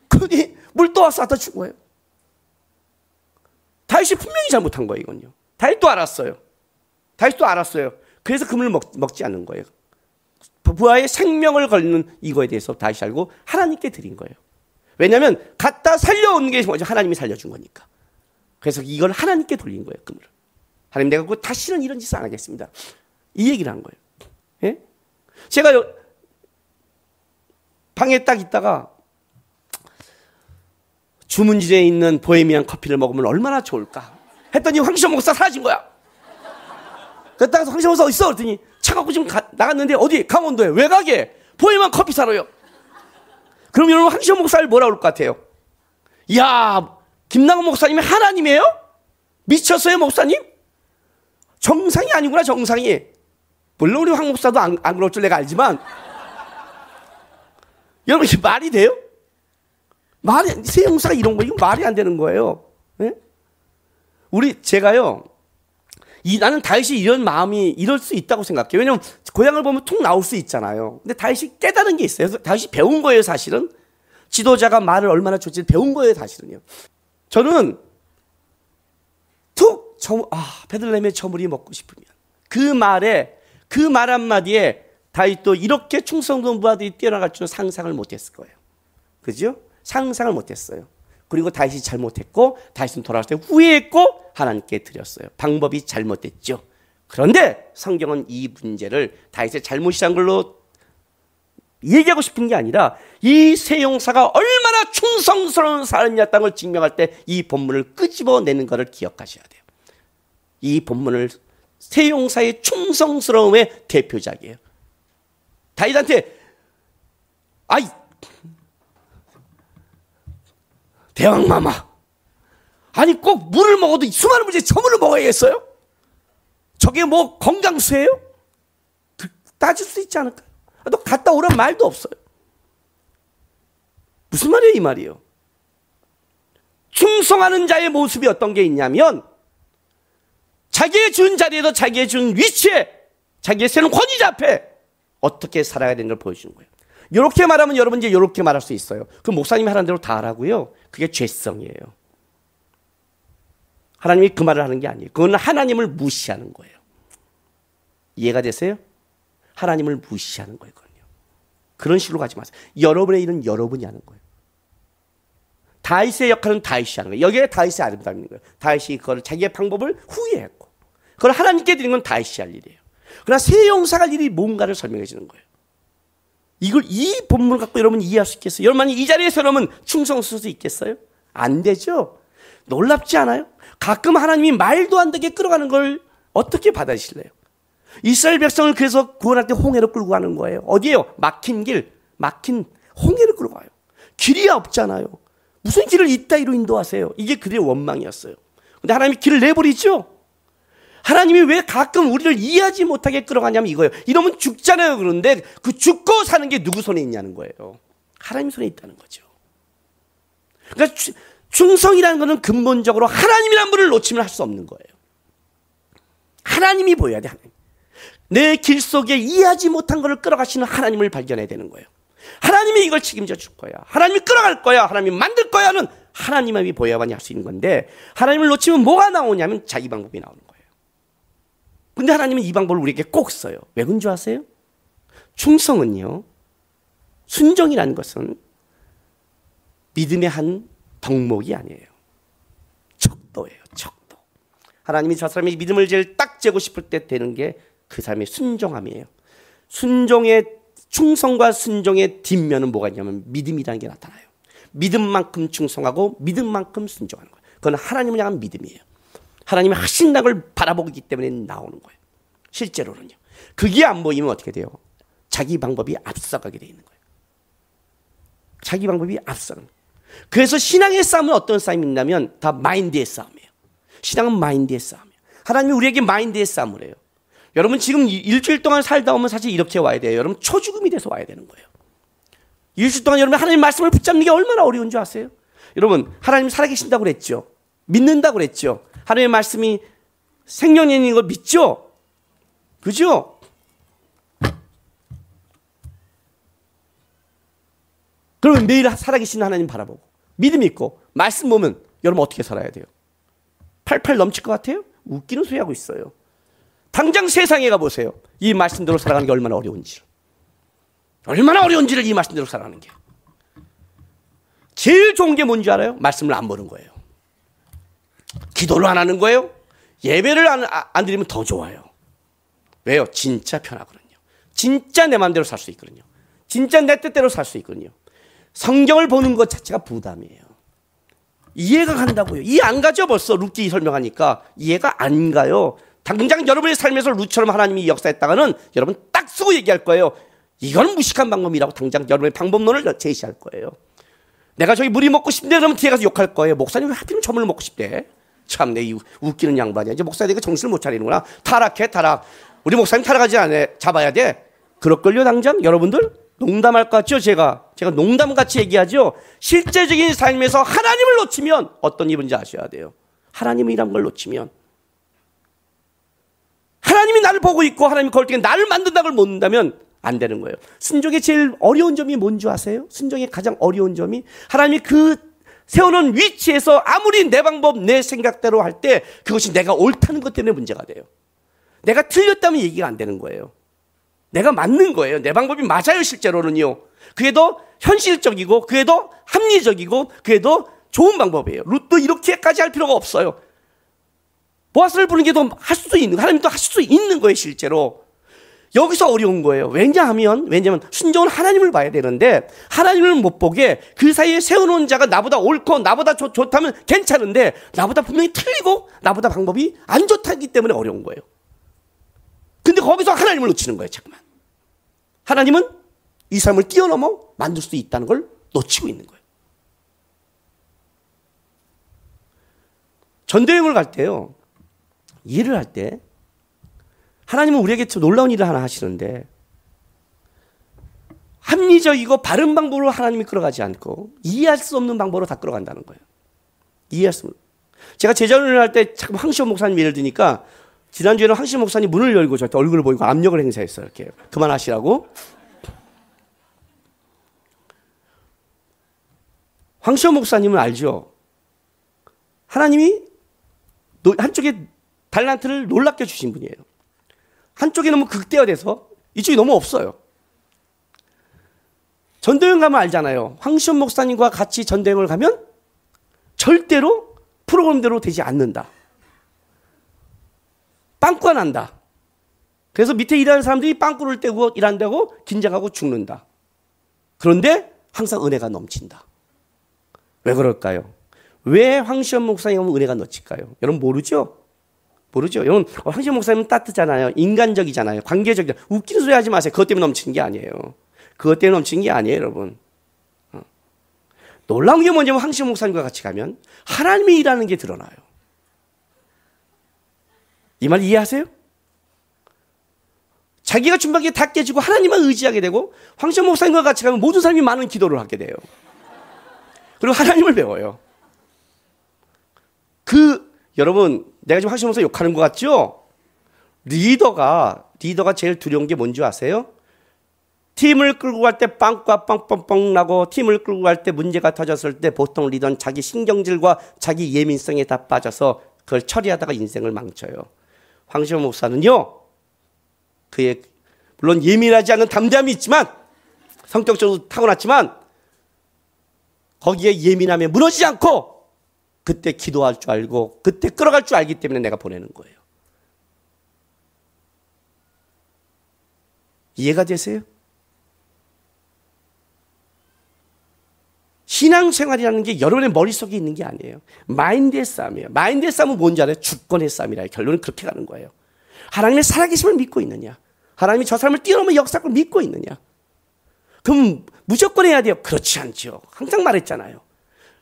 그러니 물 떠와서 갖다 준 거예요. 다윗이 분명히 잘못한 거예요. 이건요. 다윗도 알았어요. 그래서 그 물을 먹지 않는 거예요. 부하의 생명을 걸는 이거에 대해서 다윗이 알고 하나님께 드린 거예요. 왜냐하면 갖다 살려온 게 뭐죠? 하나님이 살려준 거니까. 그래서 이걸 하나님께 돌린 거예요. 그 물을. 하나님, 내가 그 다시는 이런 짓을 안 하겠습니다. 이 얘기를 한 거예요. 예? 제가 방에 딱 있다가 주문진에 있는 보헤미안 커피를 먹으면 얼마나 좋을까 했더니 황시호 목사 사라진 거야. 그랬다가 황시호 목사 어디 있어? 그랬더니 차 갖고 지금 나갔는데 어디? 강원도에. 왜 가게? 보헤미안 커피 사러요. 그럼 여러분 황시호 목사를 뭐라 그럴 것 같아요? 이야, 김남원 목사님이 하나님이에요? 미쳤어요 목사님? 정상이 아니구나, 정상이. 물론 우리 황 목사도 안 그럴 줄 내가 알지만 여러분 이게 말이 돼요? 세형사가 이런 거 이거 말이 안 되는 거예요. 네? 제가요, 나는 다윗이 이런 마음이 이럴 수 있다고 생각해요. 왜냐면 고향을 보면 툭 나올 수 있잖아요. 근데 다윗이 깨달은 게 있어요. 다윗이 배운 거예요, 사실은. 지도자가 말을 얼마나 좋지 배운 거예요, 사실은요. 저는 베들레헴의 저물이 먹고 싶으면 그 말 한마디에 다윗도 이렇게 충성도 부하들이 뛰어나갈 줄은 상상을 못했을 거예요. 그죠? 상상을 못했어요. 그리고 다윗이 잘못했고 다윗은 돌아갈 때 후회했고 하나님께 드렸어요. 방법이 잘못됐죠. 그런데 성경은 이 문제를 다윗의 잘못이란 걸로 얘기하고 싶은 게 아니라 이 세 용사가 얼마나 충성스러운 사람이었다는 걸 증명할 때 이 본문을 끄집어내는 것을 기억하셔야 돼요. 이 본문을 세 용사의 충성스러움의 대표작이에요. 다윗한테 대왕마마, 아니 꼭 물을 먹어도 수많은 문제 저물을 먹어야겠어요? 저게 뭐 건강수예요? 따질 수 있지 않을까요? 너 갔다 오란 말도 없어요. 무슨 말이에요 이 말이에요? 충성하는 자의 모습이 어떤 게 있냐면 자기의 준 자리에서 자기의 준 위치에 자기의 세는 권위자 앞에 어떻게 살아야 되는 걸 보여주는 거예요. 이렇게 말하면 여러분 이제 이렇게 말할 수 있어요. 그 목사님이 하라는 대로 다 하라고요. 그게 죄성이에요. 하나님이 그 말을 하는 게 아니에요. 그건 하나님을 무시하는 거예요. 이해가 되세요? 하나님을 무시하는 거예요. 그건요. 그런 식으로 가지 마세요. 여러분의 일은 여러분이 하는 거예요. 다윗의 역할은 다윗이 하는 거예요. 여기에 다윗의 아름다움이 있는 거예요. 다윗이 그걸 자기의 방법을 후회했고 그걸 하나님께 드린 건 다윗이 할 일이에요. 그러나 세 용사가 할 일이 뭔가를 설명해 주는 거예요. 이 본문을 갖고 여러분 이해할 수 있겠어요? 여러분 이 자리에서 여러분 충성스러울 수 있겠어요? 안 되죠? 놀랍지 않아요? 가끔 하나님이 말도 안 되게 끌어가는 걸 어떻게 받아들이실래요? 이스라엘 백성을 그래서 구원할 때 홍해로 끌고 가는 거예요. 어디에요? 막힌 홍해를 끌고 가요. 길이 없잖아요. 무슨 길을 이따위로 인도하세요? 이게 그들의 원망이었어요. 근데 하나님이 길을 내버리죠? 하나님이 왜 가끔 우리를 이해하지 못하게 끌어가냐면 이거예요. 이러면 죽잖아요. 그런데 그 죽고 사는 게 누구 손에 있냐는 거예요. 하나님 손에 있다는 거죠. 그러니까 충성이라는 것은 근본적으로 하나님이라는 분을 놓치면 할 수 없는 거예요. 하나님이 보여야 돼. 하나님. 내 길 속에 이해하지 못한 것을 끌어가시는 하나님을 발견해야 되는 거예요. 하나님이 이걸 책임져 줄 거야. 하나님이 끌어갈 거야. 하나님이 만들 거야는 하나님이 보여야만이 할 수 있는 건데 하나님을 놓치면 뭐가 나오냐면 자기 방법이 나오는 거예요. 근데 하나님은 이 방법을 우리에게 꼭 써요. 왜 그런 줄 아세요? 충성은요, 순종이라는 것은 믿음의 한 덕목이 아니에요. 척도예요. 척도. 하나님이 저 사람의 믿음을 제일 딱 재고 싶을 때 되는 게 그 사람의 순종함이에요. 충성과 순종의 뒷면은 뭐가 있냐면 믿음이라는 게 나타나요. 믿음만큼 충성하고 믿음만큼 순종하는 거예요. 그건 하나님을 향한 믿음이에요. 하나님이 하신다는 걸 바라보기 때문에 나오는 거예요. 실제로는요. 그게 안 보이면 어떻게 돼요? 자기 방법이 앞서가게 돼 있는 거예요. 자기 방법이 앞서가는 거예요. 그래서 신앙의 싸움은 어떤 싸움이 있냐면 다 마인드의 싸움이에요. 신앙은 마인드의 싸움이에요. 하나님이 우리에게 마인드의 싸움을 해요. 여러분 지금 일주일 동안 살다 오면 사실 이렇게 와야 돼요. 여러분 초죽음이 돼서 와야 되는 거예요. 일주일 동안 여러분 하나님 말씀을 붙잡는 게 얼마나 어려운 줄 아세요? 여러분 하나님 살아계신다고 그랬죠. 믿는다고 그랬죠. 하나님의 말씀이 생명력인 걸 믿죠. 그죠? 그러면 매일 살아계신 하나님 바라보고 믿음 있고 말씀 보면 여러분 어떻게 살아야 돼요? 팔팔 넘칠 것 같아요? 웃기는 소리 하고 있어요. 당장 세상에 가보세요. 이 말씀대로 살아가는 게 얼마나 어려운지를. 얼마나 어려운지를 이 말씀대로 살아가는 게. 제일 좋은 게 뭔지 알아요? 말씀을 안 보는 거예요. 기도를 안 하는 거예요. 예배를 안 드리면 더 좋아요. 왜요? 진짜 편하거든요. 진짜 내 마음대로 살 수 있거든요. 진짜 내 뜻대로 살 수 있거든요. 성경을 보는 것 자체가 부담이에요. 이해가 간다고요. 이해 안 가죠? 벌써 룻기 설명하니까 이해가 안 가요. 당장 여러분의 삶에서 룻처럼 하나님이 역사했다가는 여러분 딱 쓰고 얘기할 거예요. 이건 무식한 방법이라고 당장 여러분의 방법론을 제시할 거예요. 내가 저기 물이 먹고 싶은데 그러면 뒤에 가서 욕할 거예요. 목사님 왜 하필이면 저 물을 먹고 싶대? 참 내 웃기는 양반이야. 이제 목사님이 정신을 못 차리는구나. 타락해 타락. 우리 목사님 타락하지 않아. 잡아야 돼. 그럴걸요 당장 여러분들? 농담할 것 같죠? 제가 농담같이 얘기하죠. 실제적인 삶에서 하나님을 놓치면 어떤 일인지 아셔야 돼요. 하나님이란 걸 놓치면 하나님이 나를 보고 있고 하나님이 그럴 때 나를 만든다는 걸 못 는다면 안 되는 거예요. 순종의 제일 어려운 점이 뭔지 아세요? 순종의 가장 어려운 점이 하나님이 그 세워놓은 위치에서 아무리 내 방법 내 생각대로 할 때 그것이 내가 옳다는 것 때문에 문제가 돼요. 내가 틀렸다면 얘기가 안 되는 거예요. 내가 맞는 거예요. 내 방법이 맞아요 실제로는요. 그게 더 현실적이고 그게 더 합리적이고 그게 더 좋은 방법이에요. 룻도 이렇게까지 할 필요가 없어요. 보아스를 부르는 게 더 할 수도 있는, 하나님이 또 하실 수 있는 거예요 실제로. 여기서 어려운 거예요. 왜냐하면 순종은 하나님을 봐야 되는데 하나님을 못 보게 그 사이에 세워놓은 자가 나보다 옳고 나보다 좋다면 괜찮은데 나보다 분명히 틀리고 나보다 방법이 안 좋다기 때문에 어려운 거예요. 근데 거기서 하나님을 놓치는 거예요. 잠깐만. 하나님은 이 삶을 뛰어넘어 만들 수 있다는 걸 놓치고 있는 거예요. 전도여행을 갈 때요. 일을 할 때 하나님은 우리에게 놀라운 일을 하나 하시는데 합리적이고 바른 방법으로 하나님이 끌어가지 않고 이해할 수 없는 방법으로 다 끌어간다는 거예요. 이해할 수 없는. 제가 제자훈련을 할 때 자꾸 황시호 목사님 예를 드니까 지난주에는 황시호 목사님 문을 열고 저한테 얼굴을 보이고 압력을 행사했어요. 이렇게 그만하시라고. 황시호 목사님은 알죠? 하나님이 한쪽에 달란트를 놀랍게 주신 분이에요. 한쪽이 너무 극대화돼서 이쪽이 너무 없어요. 전도여행 가면 알잖아요. 황시현 목사님과 같이 전도여행을 가면 절대로 프로그램대로 되지 않는다. 빵꾸가 난다. 그래서 밑에 일하는 사람들이 빵꾸를 떼고 일한다고 긴장하고 죽는다. 그런데 항상 은혜가 넘친다. 왜 그럴까요? 왜 황시현 목사님은 은혜가 넘칠까요? 여러분 모르죠? 여러분 황시현 목사님은 따뜻하잖아요. 인간적이잖아요. 관계적이잖아요. 웃기는 소리 하지 마세요. 그것 때문에 넘치는 게 아니에요. 그것 때문에 넘치는 게 아니에요, 여러분. 놀라운 게 뭐냐면 황시현 목사님과 같이 가면 하나님이 일하는 게 드러나요. 이 말 이해하세요? 자기가 준비한 게 다 깨지고 하나님만 의지하게 되고 황시현 목사님과 같이 가면 모든 사람이 많은 기도를 하게 돼요. 그리고 하나님을 배워요. 여러분 내가 지금 황시현 목사 욕하는 것 같죠? 리더가 제일 두려운 게 뭔지 아세요? 팀을 끌고 갈 때 빵과 빵빵빵 나고 팀을 끌고 갈 때 문제가 터졌을 때 보통 리더는 자기 신경질과 자기 예민성에 다 빠져서 그걸 처리하다가 인생을 망쳐요. 황시현 목사는요. 그의 물론 예민하지 않은 담대함이 있지만 성격적으로 타고났지만 거기에 예민함에 무너지지 않고 그때 기도할 줄 알고 그때 끌어갈 줄 알기 때문에 내가 보내는 거예요. 이해가 되세요? 신앙생활이라는 게 여러분의 머릿속에 있는 게 아니에요. 마인드의 싸움이에요. 마인드의 싸움은 뭔지 알아요? 주권의 싸움이라 결론은 그렇게 가는 거예요. 하나님의 살아계심을 믿고 있느냐? 하나님이 저 사람을 뛰어넘은 역사를 믿고 있느냐? 그럼 무조건 해야 돼요? 그렇지 않죠. 항상 말했잖아요.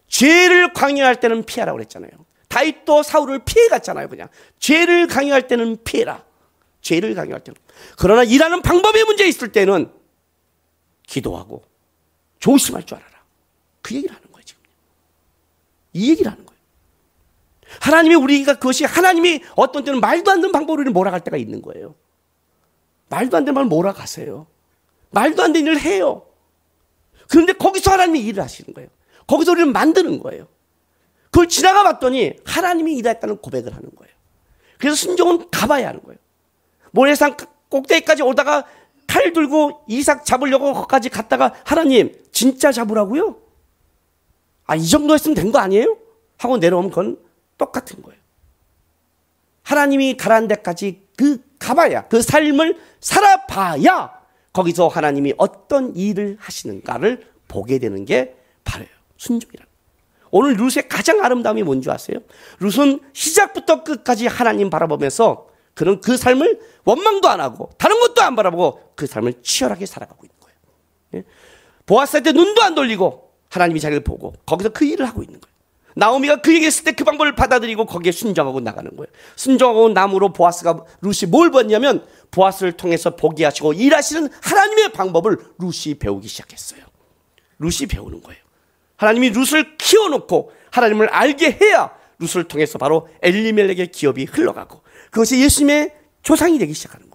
죄를 강요할 때는 피하라고 그랬잖아요. 다윗도 사울을 피해갔잖아요. 그냥 죄를 강요할 때는 피해라. 죄를 강요할 때는. 그러나 일하는 방법에 문제 있을 때는 기도하고 조심할 줄 알아라. 그 얘기를 하는 거예요. 지금 이 얘기를 하는 거예요. 하나님이 우리가 그것이 하나님이 어떤 때는 말도 안 되는 방법으로 우리를 몰아갈 때가 있는 거예요. 말도 안 되는 방법으로 몰아가세요. 말도 안 되는 일을 해요. 그런데 거기서 하나님이 일을 하시는 거예요. 거기서 우리를 만드는 거예요. 그걸 지나가 봤더니 하나님이 일했다는 고백을 하는 거예요. 그래서 순종은 가봐야 하는 거예요. 모래산 꼭대기까지 오다가 칼 들고 이삭 잡으려고 거기까지 갔다가 하나님 진짜 잡으라고요? 이 정도 했으면 된 거 아니에요? 하고 내려오면 그건 똑같은 거예요. 하나님이 가라는 데까지 가봐야, 그 삶을 살아봐야 거기서 하나님이 어떤 일을 하시는가를 보게 되는 게 바로 순종이라는 거예요. 오늘 룻의 가장 아름다움이 뭔지 아세요? 룻은 시작부터 끝까지 하나님 바라보면서 그는 그 삶을 원망도 안 하고 다른 것도 안 바라보고 그 삶을 치열하게 살아가고 있는 거예요. 보아스한테 눈도 안 돌리고 하나님이 자기를 보고 거기서 그 일을 하고 있는 거예요. 나오미가 그 얘기했을 때 그 방법을 받아들이고 거기에 순종하고 나가는 거예요. 순종하고 남으로 보아스가 룻이 뭘 봤냐면 보아스를 통해서 보게 하시고 일하시는 하나님의 방법을 룻이 배우기 시작했어요. 룻이 배우는 거예요. 하나님이 룻을 키워놓고 하나님을 알게 해야 룻을 통해서 바로 엘리멜렉의 기업이 흘러가고 그것이 예수님의 조상이 되기 시작하는 거예요.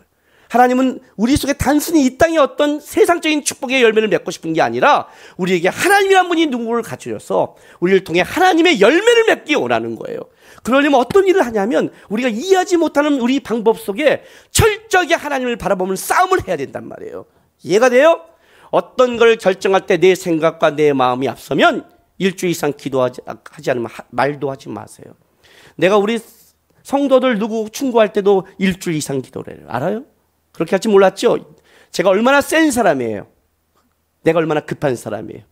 하나님은 우리 속에 단순히 이 땅에 어떤 세상적인 축복의 열매를 맺고 싶은 게 아니라 우리에게 하나님이란 분이 누구를 갖추셔서 우리를 통해 하나님의 열매를 맺기 원하는 거예요. 그러려면 어떤 일을 하냐면 우리가 이해하지 못하는 우리 방법 속에 철저하게 하나님을 바라보면 싸움을 해야 된단 말이에요. 이해가 돼요? 어떤 걸 결정할 때 내 생각과 내 마음이 앞서면 일주일 이상 기도하지 않으면 말도 하지 마세요. 내가 우리 성도들 누구 충고할 때도 일주일 이상 기도를 해요. 알아요? 그렇게 할지 몰랐죠? 제가 얼마나 센 사람이에요. 내가 얼마나 급한 사람이에요.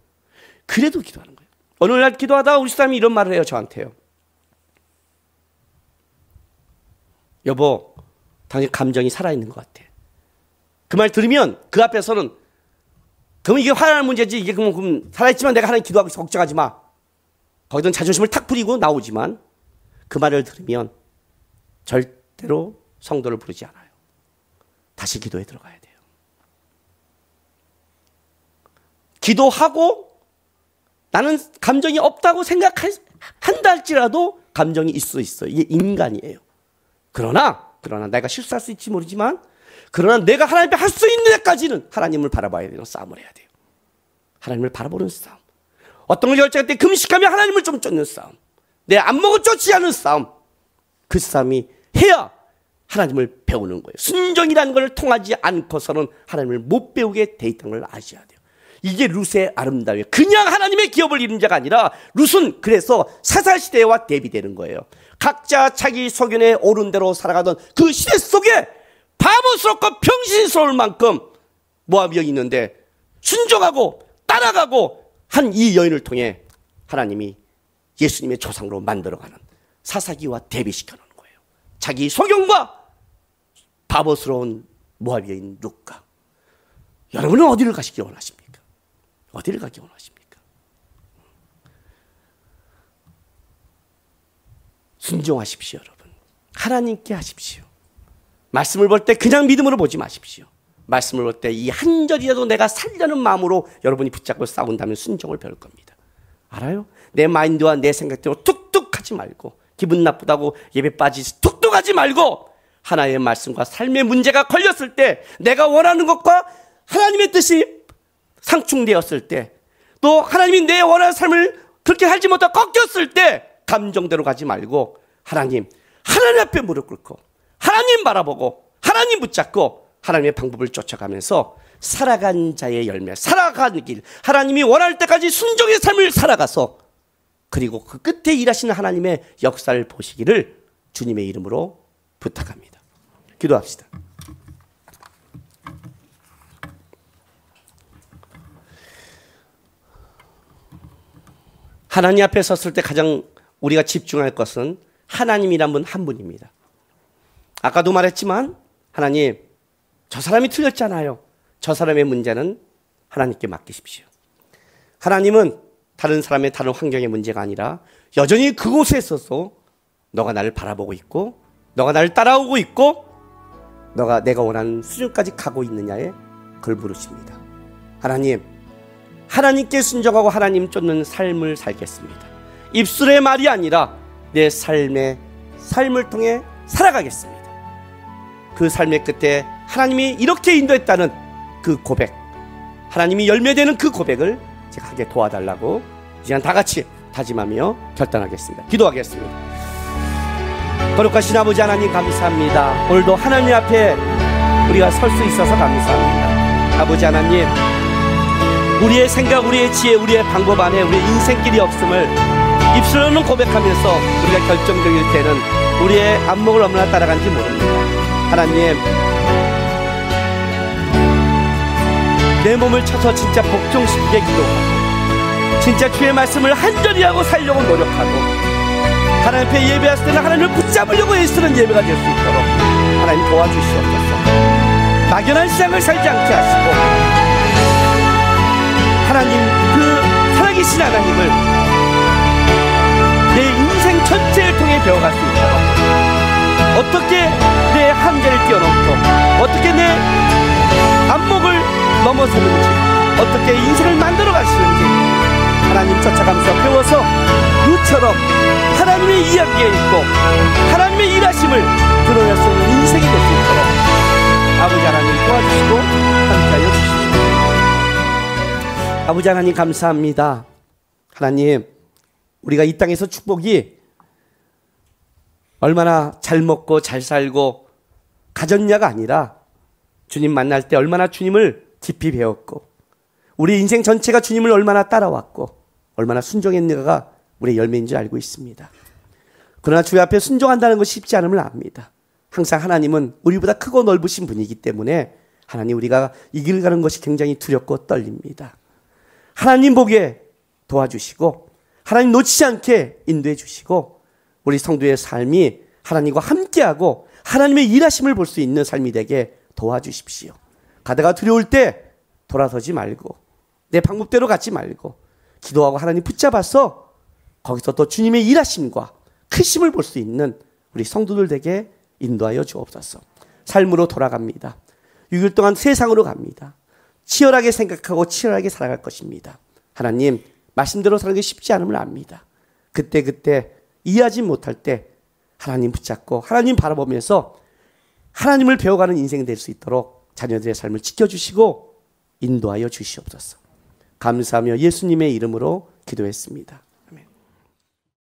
그래도 기도하는 거예요. 어느 날 기도하다가 우리 사람이 이런 말을 해요. 저한테요. 여보, 당신 감정이 살아있는 것 같아. 그 말 들으면 그 앞에서는 그럼 이게 화날 문제지. 이게 그럼 살아있지만 내가 하나님 기도하고 있어. 걱정하지 마. 거기든 자존심을 탁 부리고 나오지만 그 말을 들으면 절대로 성도를 부르지 않아요. 다시 기도에 들어가야 돼요. 기도하고 나는 감정이 없다고 생각한다 할지라도 감정이 있을 수 있어요. 이게 인간이에요. 그러나 내가 실수할 수 있지 모르지만 그러나 내가 하나님 앞에 할 수 있는 데까지는 하나님을 바라봐야 되는 싸움을 해야 돼요. 하나님을 바라보는 싸움. 어떤 걸 결정할 때 금식하며 하나님을 좀 쫓는 싸움. 내 안목을 쫓지 않는 싸움. 그 싸움이 해야 하나님을 배우는 거예요. 순종이라는 걸 통하지 않고서는 하나님을 못 배우게 돼 있다는 걸 아셔야 돼요. 이게 룻의 아름다움이에요. 그냥 하나님의 기업을 이룬 자가 아니라 룻은 그래서 사사시대와 대비되는 거예요. 각자 자기 소견에 옳은 대로 살아가던 그 시대 속에 바보스럽고 병신스러울 만큼 모압이 여기 있는데 순종하고 따라가고 한 이 여인을 통해 하나님이 예수님의 조상으로 만들어가는 사사기와 대비시켜 놓는 거예요. 자기 소견과 바보스러운 모압 여인 룻과. 여러분은 어디를 가시기 원하십니까? 어디를 가기 원하십니까? 순종하십시오, 여러분. 하나님께 하십시오. 말씀을 볼 때 그냥 믿음으로 보지 마십시오. 말씀을 볼 때 이 한 절이라도 내가 살려는 마음으로 여러분이 붙잡고 싸운다면 순종을 배울 겁니다. 알아요? 내 마인드와 내 생각대로 툭툭 하지 말고 기분 나쁘다고 예배 빠지지 툭툭 하지 말고 하나님의 말씀과 삶의 문제가 걸렸을 때 내가 원하는 것과 하나님의 뜻이 상충되었을 때 또 하나님이 내 원하는 삶을 그렇게 살지 못하고 꺾였을 때 감정대로 가지 말고 하나님 앞에 무릎 꿇고 하나님 바라보고 하나님 붙잡고 하나님의 방법을 쫓아가면서 살아간 자의 열매, 살아가는 길, 하나님이 원할 때까지 순종의 삶을 살아가서 그리고 그 끝에 일하시는 하나님의 역사를 보시기를 주님의 이름으로 부탁합니다. 기도합시다. 하나님 앞에 섰을 때 가장 우리가 집중할 것은 하나님이란 분 한 분입니다. 아까도 말했지만 하나님, 저 사람이 틀렸잖아요. 저 사람의 문제는 하나님께 맡기십시오. 하나님은 다른 사람의 다른 환경의 문제가 아니라 여전히 그곳에 있어서 너가 나를 바라보고 있고 너가 나를 따라오고 있고 너가 내가 원하는 수준까지 가고 있느냐에 그걸 물으십니다. 하나님, 하나님께 순종하고 하나님 쫓는 삶을 살겠습니다. 입술의 말이 아니라 내 삶을 통해 살아가겠습니다. 그 삶의 끝에 하나님이 이렇게 인도했다는 그 고백, 하나님이 열매되는 그 고백을 제가 하게 도와달라고 이 시간 다 같이 다짐하며 결단하겠습니다. 기도하겠습니다. 거룩하신 아버지 하나님 감사합니다. 오늘도 하나님 앞에 우리가 설 수 있어서 감사합니다. 아버지 하나님, 우리의 생각, 우리의 지혜, 우리의 방법 안에 우리의 인생길이 없음을 입술로는 고백하면서 우리가 결정적일 때는 우리의 안목을 얼마나 따라간지 모릅니다. 하나님, 내 몸을 쳐서 진짜 복종시키게 기도하고 진짜 주의 말씀을 한절히 하고 살려고 노력하고 하나님 앞에 예배했을 때는 하나님을 붙잡으려고 애쓰는 예배가 될 수 있도록 하나님 도와주시옵소서. 막연한 신앙을 살지 않게 하시고 하나님, 그 살아계신 하나님을 내 인생 전체를 통해 배워갈 수 있도록 어떻게 내 한계를 뛰어넘고 어떻게 내 안목을 넘어서는지 어떻게 인생을 만들어 가시는지 하나님 쫓아가면서 배워서 루처럼 하나님의 이야기에 있고 하나님의 일하심을 드러낼 수 있는 인생이 될 수 있도록 아버지 하나님 도와주시고 함께하여 주십시오. 아버지 하나님 감사합니다. 하나님, 우리가 이 땅에서 축복이 얼마나 잘 먹고 잘 살고 가졌냐가 아니라 주님 만날 때 얼마나 주님을 깊이 배웠고 우리 인생 전체가 주님을 얼마나 따라왔고 얼마나 순종했는가가 우리의 열매인 줄 알고 있습니다. 그러나 주의 앞에 순종한다는 것이 쉽지 않음을 압니다. 항상 하나님은 우리보다 크고 넓으신 분이기 때문에 하나님, 우리가 이 길 가는 것이 굉장히 두렵고 떨립니다. 하나님 보게 도와주시고 하나님 놓치지 않게 인도해 주시고 우리 성도의 삶이 하나님과 함께하고 하나님의 일하심을 볼 수 있는 삶이 되게 도와주십시오. 가다가 두려울 때 돌아서지 말고 내 방법대로 가지 말고 기도하고 하나님 붙잡아서 거기서 또 주님의 일하심과 크심을 볼 수 있는 우리 성도들 되게 인도하여 주옵소서. 삶으로 돌아갑니다. 6일 동안 세상으로 갑니다. 치열하게 생각하고 치열하게 살아갈 것입니다. 하나님, 말씀대로 살기 쉽지 않음을 압니다. 그때 이해하지 못할 때 하나님 붙잡고 하나님 바라보면서 하나님을 배워가는 인생이 될 수 있도록 자녀들의 삶을 지켜주시고 인도하여 주시옵소서. 감사하며 예수님의 이름으로 기도했습니다.